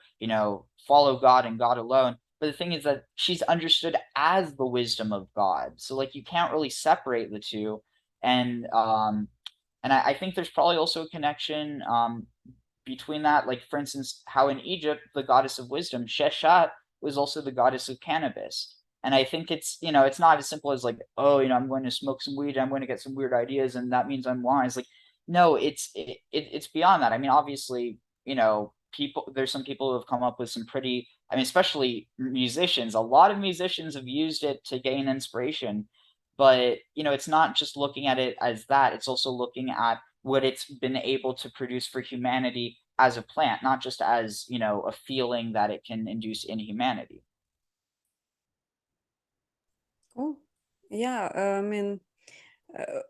follow God and God alone. But the thing is that she's understood as the wisdom of God, so like you can't really separate the two. And I think there's probably also a connection between that. Like, for instance, how in Egypt, the goddess of wisdom, Sheshat, was also the goddess of cannabis. And I think it's not as simple as like, oh, I'm going to smoke some weed, I'm going to get some weird ideas, and that means I'm wise. Like, no, it's beyond that. I mean, obviously, there's some people who have come up with some pretty, I mean, especially musicians. A lot of musicians have used it to gain inspiration, but it's not just looking at it as that. It's also looking at what it's been able to produce for humanity as a plant, not just as a feeling that it can induce in humanity. Cool. Yeah, I mean, uh,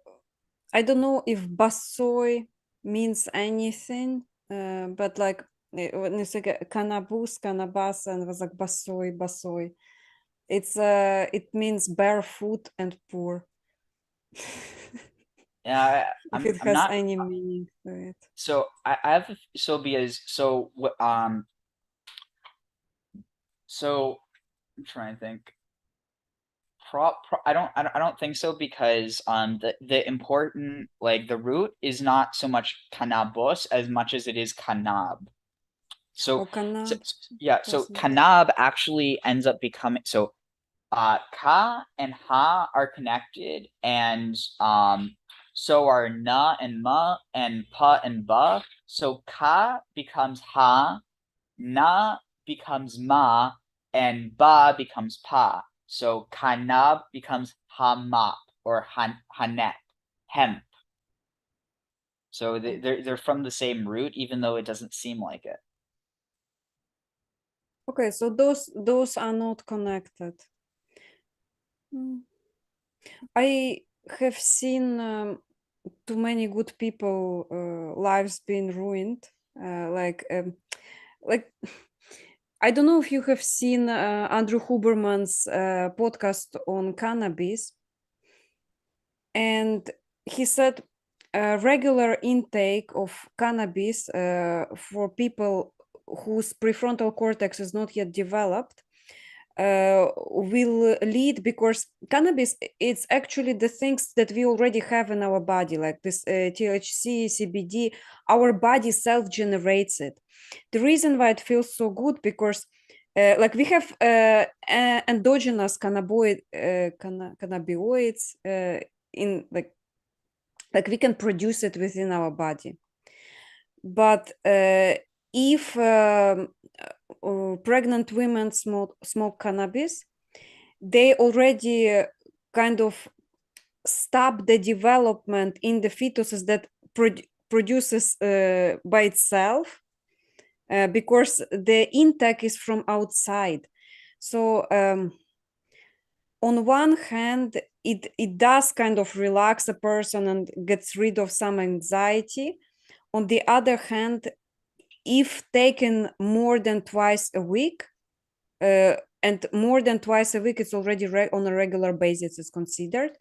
I don't know if basoi means anything, but like when you say cannabis, cannabis, and it was like basoi, basoi. It means barefoot and poor. Yeah, If I'm it I'm has not. any meaning to it. So I have so because so So I'm trying to think. I don't think so because the important like the root is not so much cannabis as much as it is cannab. Or So, so cannab yeah, so does not. cannab actually ends up becoming so ka and ha are connected and so are na and ma and pa and ba. So ka becomes ha, na becomes ma, and ba becomes pa. So kanab becomes hamap or hanet, hemp. So they're from the same root, even though it doesn't seem like it. Okay, so those are not connected. Mm. I have seen too many good people lives being ruined. Like I don't know if you have seen Andrew Huberman's podcast on cannabis, and he said regular intake of cannabis for people whose prefrontal cortex is not yet developed will lead, because cannabis, it's actually the things that we already have in our body, like this THC, CBD. Our body self-generates it. The reason why it feels so good, because like we have endogenous cannabinoids in like we can produce it within our body. But if pregnant women smoke cannabis, they already kind of stop the development in the fetuses that produces by itself, because the intake is from outside. So on one hand, it does kind of relax a person and gets rid of some anxiety. On the other hand, if taken more than twice a week, and more than twice a week, it's already on a regular basis, is considered.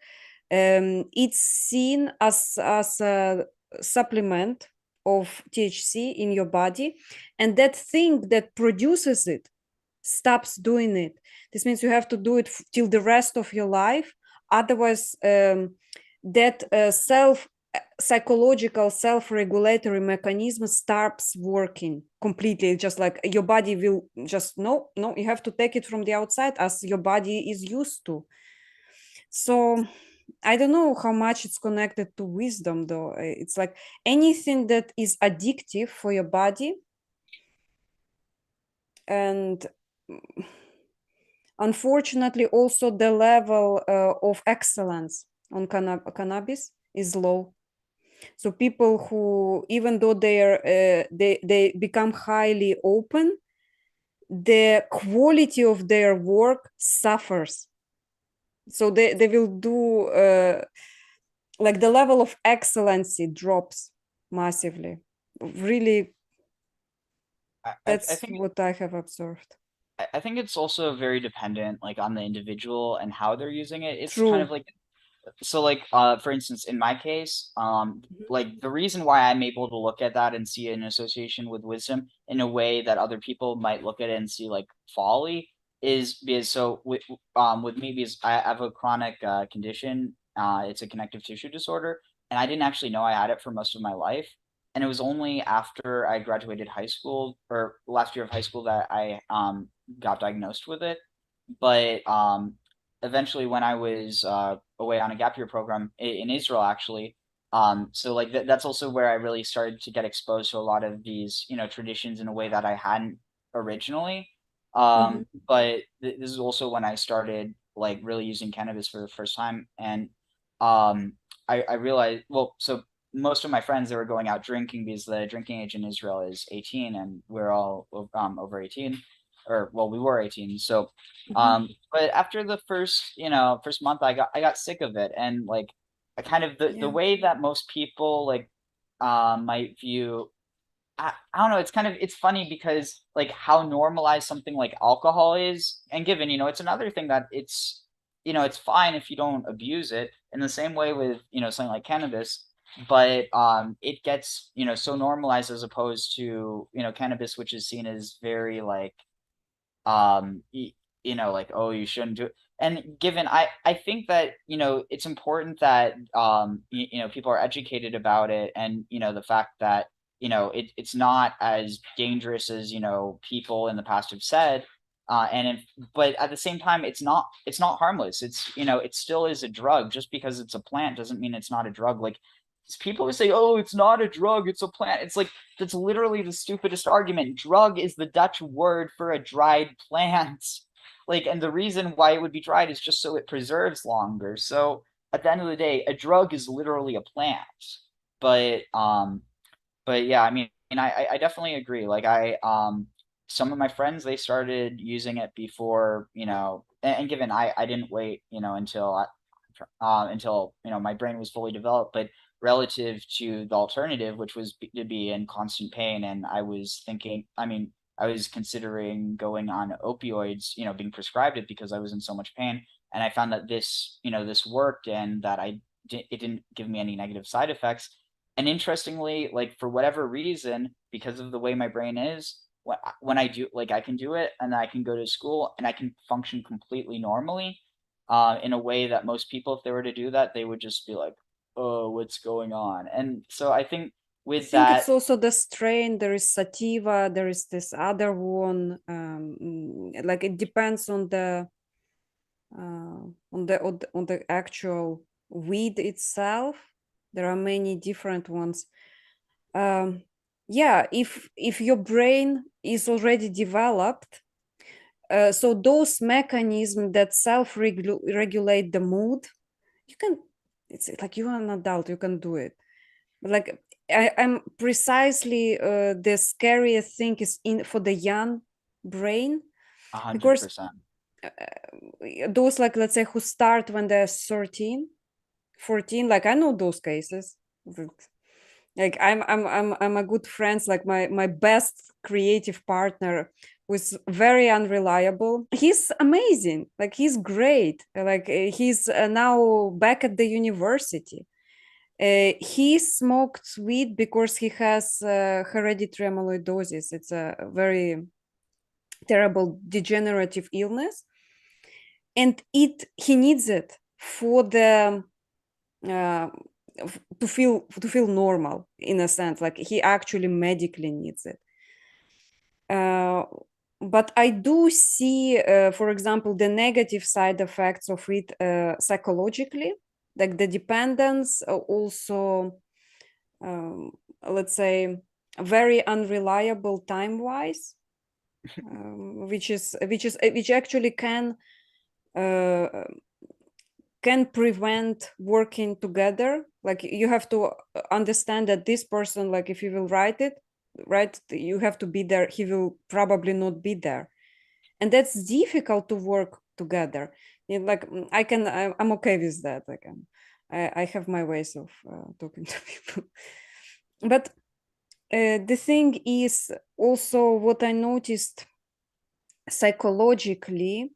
It's seen as a supplement of THC in your body, and that thing that produces it stops doing it. This means you have to do it till the rest of your life. Otherwise, that psychological self-regulatory mechanism starts working completely. Just like your body will just no, you have to take it from the outside as your body is used to. So I don't know how much it's connected to wisdom, though. It's like anything that is addictive for your body, and unfortunately also the level of excellence on cannabis is low. So people who, even though they become highly open, the quality of their work suffers. So they will do like the level of excellency drops massively. Really, I that's think what I have observed. I think it's also very dependent like on the individual and how they're using it. It's kind of True. like so like for instance in my case like the reason why I'm able to look at that and see an association with wisdom in a way that other people might look at it and see like folly is because so with me because I have a chronic condition, it's a connective tissue disorder, and I didn't actually know I had it for most of my life, and it was only after I graduated high school or last year of high school that I got diagnosed with it. But eventually when I was away on a gap year program in Israel, actually. So like that's also where I really started to get exposed to a lot of these, you know, traditions in a way that I hadn't originally. Mm-hmm. But this is also when I started like really using cannabis for the first time, and um, I realized well, so most of my friends they were going out drinking because the drinking age in Israel is 18, and we're all over 18, or well, we were 18, so Mm-hmm. but after the first, you know, first month, I got sick of it, and like, I kind of the Yeah. way that most people like, might view. I don't know. It's kind of it's funny because like how normalized something like alcohol is, and given you know, it's another thing that it's you know it's fine if you don't abuse it. In the same way with you know something like cannabis, but it gets you know so normalized as opposed to you know cannabis, which is seen as very like y you know, like, oh, you shouldn't do it. And given, I think that, you know, it's important that, you know, people are educated about it, and, you know, the fact that, you know, it's not as dangerous as, you know, people in the past have said. And if, but at the same time, it's not harmless. It's, you know, it still is a drug. Just because it's a plant doesn't mean it's not a drug. Like, people who say, oh, it's not a drug, it's a plant. It's like, that's literally the stupidest argument. Drug is the Dutch word for a dried plant. Like, and the reason why it would be dried is just so it preserves longer. So at the end of the day, a drug is literally a plant. But but yeah, I mean, I definitely agree. Like, some of my friends, they started using it before, you know, and given I didn't wait, you know, until, you know, my brain was fully developed, but relative to the alternative, which was to be in constant pain, and I was thinking, I mean, I was considering going on opioids, you know, being prescribed it because I was in so much pain, and I found that this, you know, this worked, and that it didn't give me any negative side effects. And interestingly, like, for whatever reason, because of the way my brain is, when I do, like, I can do it, and I can go to school, and I can function completely normally, in a way that most people, if they were to do that, they would just be like, "Oh, what's going on?" And so I think I with think it's that, also the strain. There is sativa. There is this other one. Like it depends on the on the actual weed itself. There are many different ones. Yeah, if your brain is already developed, so those mechanisms that self-regulate the mood, you can. It's like you are an adult. You can do it. Like I'm precisely the scariest thing is in for the young brain, because 100%. those, like, let's say, who start when they're 13, 14, like I know those cases. Like I'm a good friend, like my best creative partner was very unreliable. He's amazing, like he's great, like he's now back at the university. He smoked weed because he has hereditary amyloidosis. It's a very terrible degenerative illness, and he needs it for the uh, to feel normal, in a sense. Like he actually medically needs it. Uh, but I do see, for example, the negative side effects of it psychologically, like the dependence, also, um, let's say, very unreliable time wise, which actually uh, can prevent working together. Like you have to understand that this person, like if you will write, you have to be there. He will probably not be there, and that's difficult to work together. Like I'm okay with that. I have my ways of talking to people. But the thing is also what I noticed psychologically,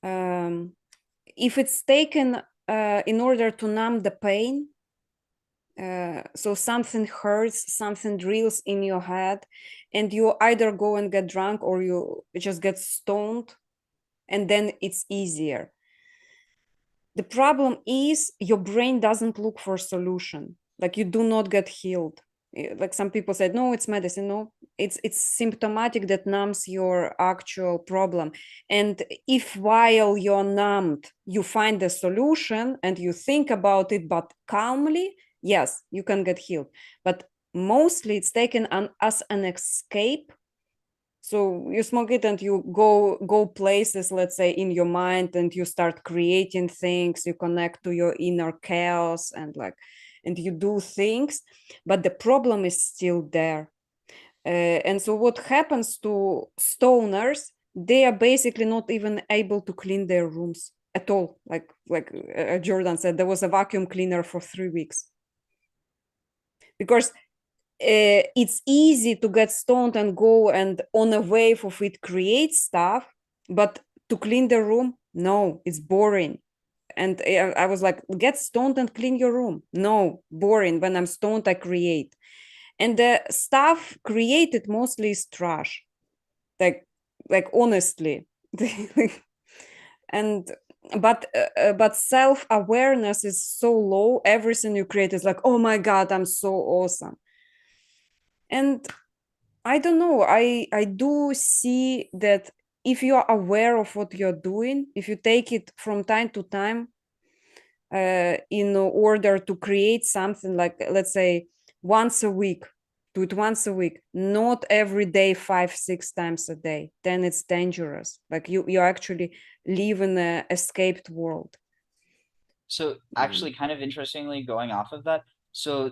if it's taken in order to numb the pain, so something hurts, something drills in your head, and you either go and get drunk or you just get stoned, and then it's easier. The problem is your brain doesn't look for a solution. Like you do not get healed. Like some people said, no, it's medicine. No, it's symptomatic that numbs your actual problem. And if while you're numbed, you find the solution and you think about it, but calmly, yes, you can get healed. But mostly it's taken as an escape. So you smoke it and you go places, let's say, in your mind, and you start creating things. You connect to your inner chaos, and you do things, but the problem is still there. And so what happens to stoners? They are basically not even able to clean their rooms at all. Like Jordan said, there was a vacuum cleaner for 3 weeks, because it's easy to get stoned and go and on a wave of it create stuff, but to clean the room, no, it's boring. And I was like, get stoned and clean your room. No, boring. When I'm stoned, I create. And the stuff created mostly is trash. Like like honestly. And but self-awareness is so low. Everything you create is like, oh my god, I'm so awesome. And I don't know, I do see that if you are aware of what you're doing, if you take it from time to time, in order to create something, like let's say once a week, do it once a week, not every day, 5 6 times a day, then it's dangerous. Like you actually live in a escaped world. So Mm. actually, kind of interestingly, going off of that, so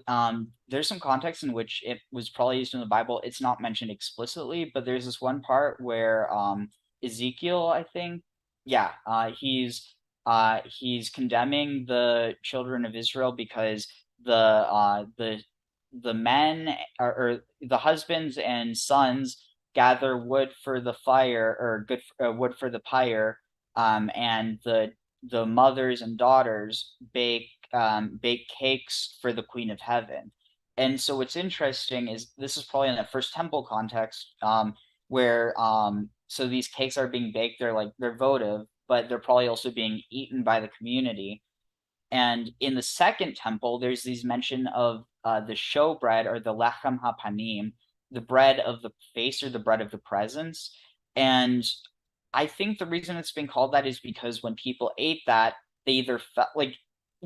there's some context in which it was probably used in the Bible. It's not mentioned explicitly, but there's this one part where Ezekiel, I think, yeah, he's condemning the children of Israel because the men or the husbands and sons gather wood for the fire or wood for the pyre, and the mothers and daughters bake cakes for the Queen of Heaven. And so what's interesting is this is probably in the first temple context, where so these cakes are being baked, they're votive, but they're probably also being eaten by the community. And in the second temple, there's these mention of the showbread or the lechem hapanim, the bread of the face or the bread of the presence. And I think the reason it's been called that is because when people ate that, they either felt like,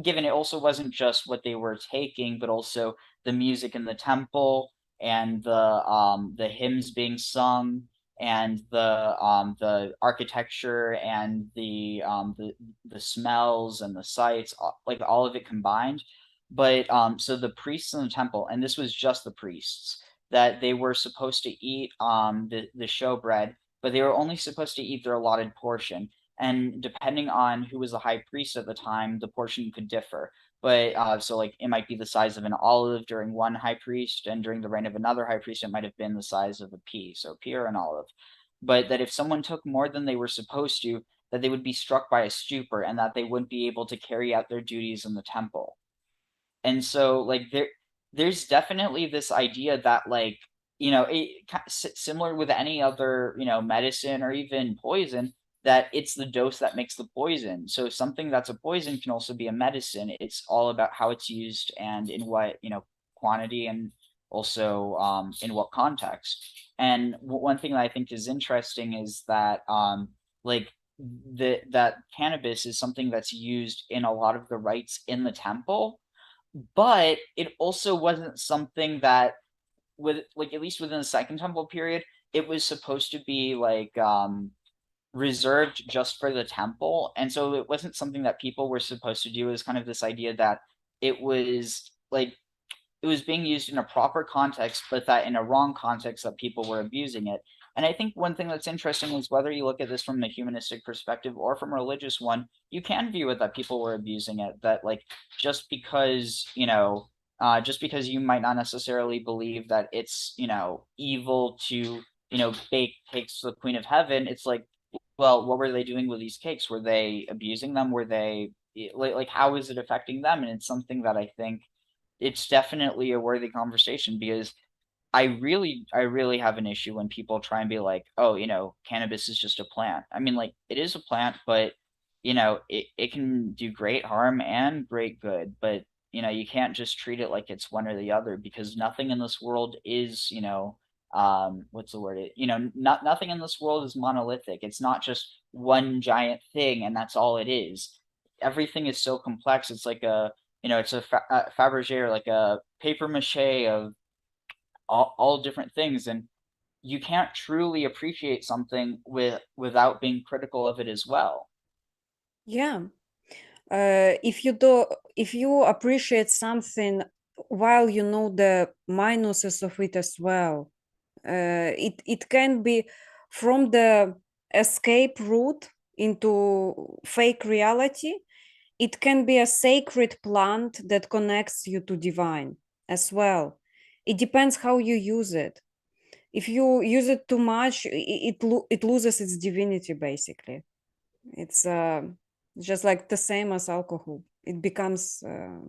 given it also wasn't just what they were taking, but also the music in the temple and the hymns being sung and the architecture and the smells and the sights, like all of it combined. But so the priests in the temple, and this was just the priests, that they were supposed to eat the showbread, but they were only supposed to eat their allotted portion. And depending on who was the high priest at the time, the portion could differ. But so like it might be the size of an olive during one high priest, and during the reign of another high priest, it might have been the size of a pea, so a pea or an olive. But that if someone took more than they were supposed to, that they would be struck by a stupor and that they wouldn't be able to carry out their duties in the temple. And so like there's definitely this idea that like similar with any other medicine or even poison, that it's the dose that makes the poison. So something that's a poison can also be a medicine. It's all about how it's used and in what quantity, and also in what context. And one thing that I think is interesting is that like that cannabis is something that's used in a lot of the rites in the temple, but it also wasn't something that, with like at least within the second temple period, it was supposed to be like reserved just for the temple. And so it wasn't something that people were supposed to do. It was kind of this idea that it was like it was being used in a proper context, but that in a wrong context that people were abusing it. And I think one thing that's interesting is whether you look at this from a humanistic perspective or from a religious one, you can view it that people were abusing it. That like just because just because you might not necessarily believe that it's evil to bake cakes to the Queen of Heaven, it's like, well, what were they doing with these cakes? Were they abusing them? Were they like how is it affecting them? And it's something that I think it's definitely a worthy conversation, because I really have an issue when people try and be like, oh, cannabis is just a plant. I mean, like it is a plant, but it can do great harm and great good. But you can't just treat it like it's one or the other, because nothing in this world is, what's the word? Nothing in this world is monolithic. It's not just one giant thing and that's all it is. Everything is so complex. It's like it's a Fabergé, or like a paper mache of all different things, and you can't truly appreciate something without being critical of it as well. Yeah. If you appreciate something while you know the minuses of it as well, it can be from the escape route into fake reality. It can be a sacred plant that connects you to divine as well. It depends how you use it. If you use it too much, it loses its divinity basically. It's just like the same as alcohol. It becomes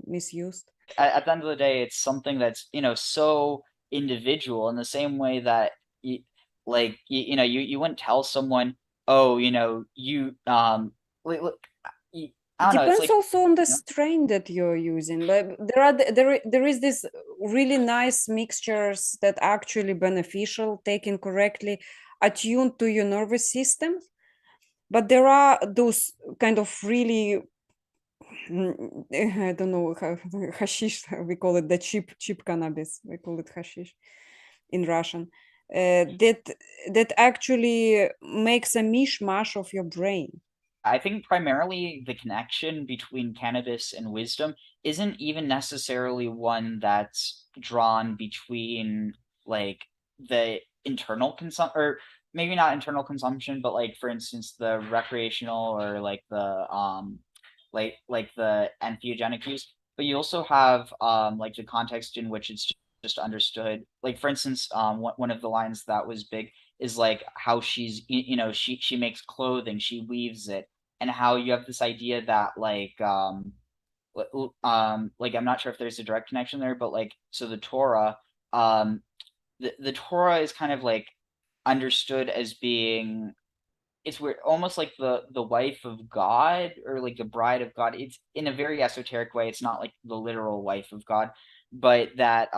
misused. At the end of the day, it's something that's so individual, in the same way that like you know you wouldn't tell someone, oh, you know, you like, I don't know, it's Depends like, also on the you know, strain that you're using. But there is this really nice mixtures that are actually beneficial, taken correctly, attuned to your nervous system. But there are those kind of really I don't know how hashish we call it, the cheap cannabis. We call it hashish in Russian. That actually makes a mishmash of your brain. I think primarily the connection between cannabis and wisdom isn't even necessarily one that's drawn between like the internal consumption, or maybe not internal consumption, but like for instance the recreational or like the like the entheogenic use. But you also have like the context in which it's just understood. Like for instance, one of the lines that was big is like how she's you know she makes clothing, she weaves it, and how you have this idea that like I'm not sure if there's a direct connection there, but like so the Torah, um the Torah is kind of like understood as being, it's weird, almost like the wife of God or like the bride of God. It's in a very esoteric way. It's not like the literal wife of God, but that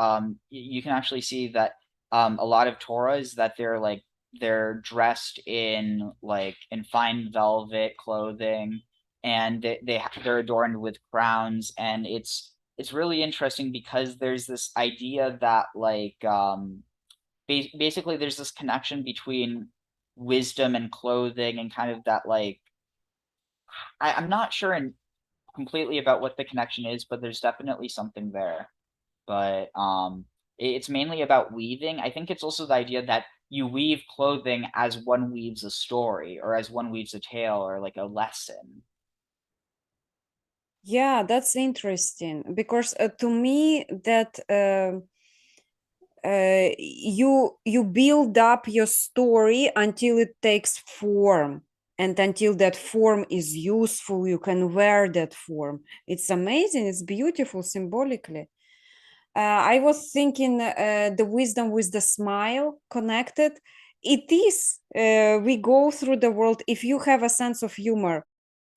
you can actually see that a lot of Torahs that they're dressed in like in fine velvet clothing, and they're adorned with crowns, and it's really interesting because there's this idea that like basically there's this connection between wisdom and clothing and kind of that like I'm not sure completely about what the connection is, but there's definitely something there. But it's mainly about weaving. I think it's also the idea that you weave clothing as one weaves a story or as one weaves a tale or like a lesson. Yeah, that's interesting because to me that you build up your story until it takes form, and until that form is useful you can wear that form. It's amazing, it's beautiful symbolically. I was thinking the wisdom with the smile connected. It is, we go through the world. If you have a sense of humor,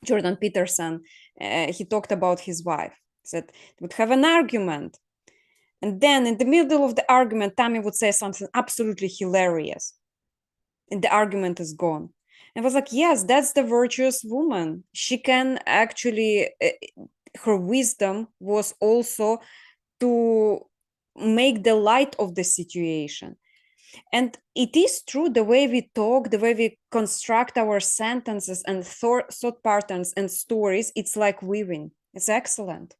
Jordan Peterson, he talked about his wife, said would have an argument. And then in the middle of the argument, Tammy would say something absolutely hilarious. And the argument is gone. And I was like, yes, that's the virtuous woman. She can actually, her wisdom was also to make the light of the situation. And it is true, the way we talk, the way we construct our sentences and thought patterns and stories, it's like weaving. It's excellent.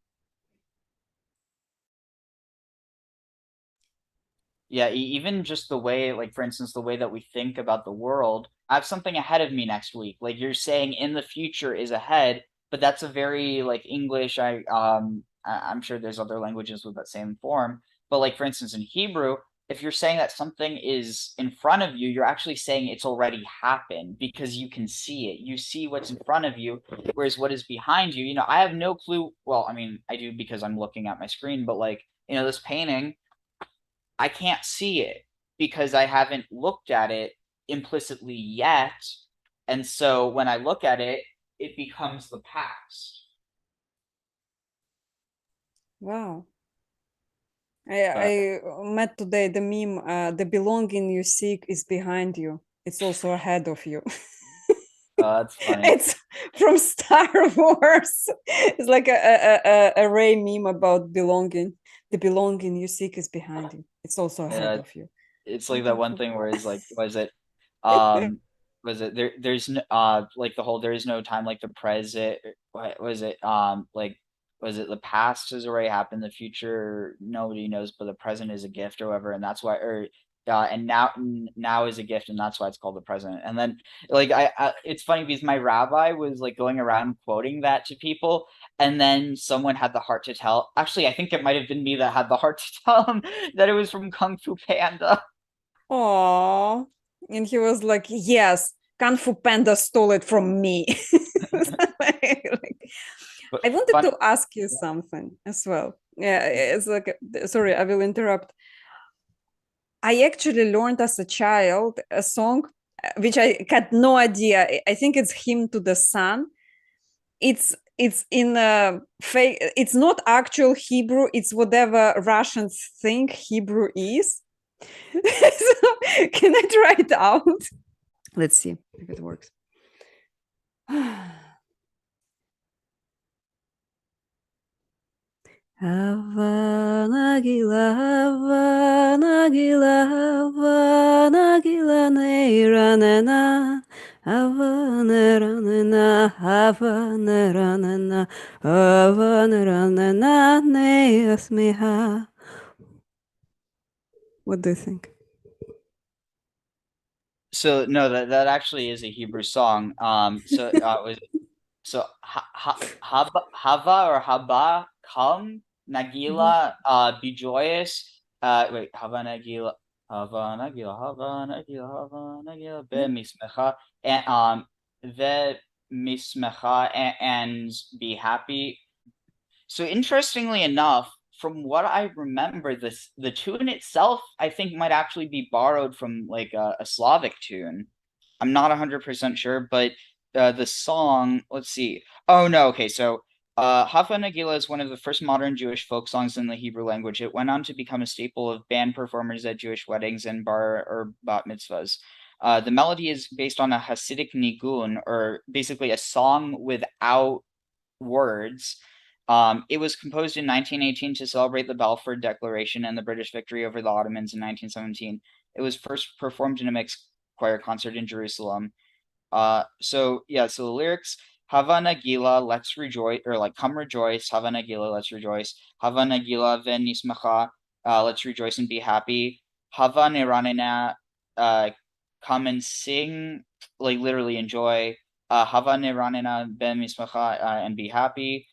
Yeah, even just the way, like for instance, the way that we think about the world. I have something ahead of me next week. Like you're saying, in the future is ahead, but that's a very like English. I'm sure there's other languages with that same form, but like for instance, in Hebrew, if you're saying that something is in front of you, you're actually saying it's already happened because you can see it. You see what's in front of you, whereas what is behind you, you know, I have no clue. Well, I mean, I do because I'm looking at my screen, but like, you know, this painting I can't see it because I haven't looked at it implicitly yet. And so when I look at it, it becomes the past. Wow. But I met today the meme, the belonging you seek is behind you. It's also ahead of you. that's funny. It's from Star Wars. It's like a Ray meme about belonging. The belonging you seek is behind you. It's also ahead Uh, of you. it's like that Okay, one cool. thing where it's like, um was it there's no like the whole there is no time like the present, what was it, like was it the past has already happened, the future nobody knows, but the present is a gift or whatever, and that's why, or and now is a gift, and that's why it's called the present. And then like it's funny because my rabbi was like going around quoting that to people, and then someone had the heart to tell, actually I think it might have been me that had the heart to tell him that it was from Kung Fu Panda. Oh, and he was like, "Yes, Kung Fu Panda stole it from me." Like, But I wanted fun. to ask you something as well. Yeah, it's like, sorry, I will interrupt. I actually learned as a child a song which I had no idea. I think it's Hymn to the Sun. It's in fake. It's not actual Hebrew. It's whatever Russians think Hebrew is. So, can I try it out? Let's see if it works. Hava Nagila, Hava Nagila, Hava Nagila Neiranena, Hava Neranena, Hava Neranena, Hava Neranena Neasmiha. What do you think? So no, that actually is a Hebrew song. Hava or Haba, come, Nagila, be joyous. Wait, Hava Nagila, be mismecha, and ve mismecha, and be happy. So interestingly enough, from what I remember, the tune itself, I think, might actually be borrowed from like a Slavic tune. I'm not 100% sure, but the song, let's see. Oh no, okay, so Hava Nagila is one of the first modern Jewish folk songs in the Hebrew language. It went on to become a staple of band performers at Jewish weddings and bar or bat mitzvahs. The melody is based on a Hasidic nigun, or basically a song without words. It was composed in 1918 to celebrate the Balfour Declaration and the British victory over the Ottomans in 1917. It was first performed in a mixed choir concert in Jerusalem. So the lyrics, Hava Nagila, let's rejoice, or like come rejoice, Hava Nagila, let's rejoice, Hava Nagila ven nismacha, let's rejoice and be happy, Hava Neranena, come and sing, like literally enjoy, Hava Neranena ben mismacha, and be happy,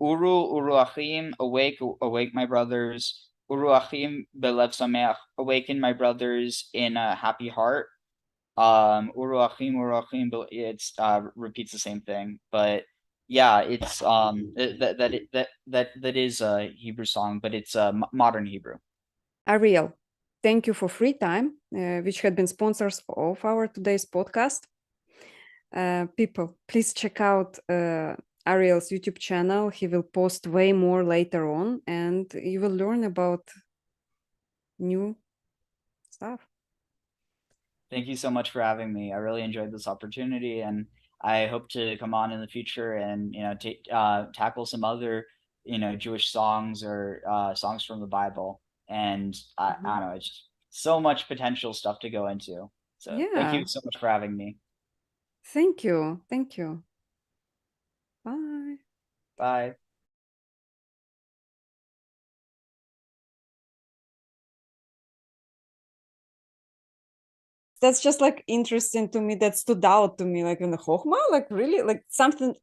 Uru Achim, awake, awake my brothers, Uru Achim belev sameach, awaken my brothers in a happy heart. Uruachim, but it's repeats the same thing. But yeah, it's that is a Hebrew song, but it's modern Hebrew. Ariel, thank you for free time, which had been sponsors of our today's podcast. People, please check out Ariel's YouTube channel. He will post way more later on, and you will learn about new stuff. Thank you so much for having me. I really enjoyed this opportunity, and I hope to come on in the future and tackle some other Jewish songs or songs from the Bible. And I don't know, it's just so much potential stuff to go into. So thank you so much for having me. Thank you. Thank you. Bye. Bye. That's just like interesting to me. That stood out to me, like in the Chokhmah, like really, like something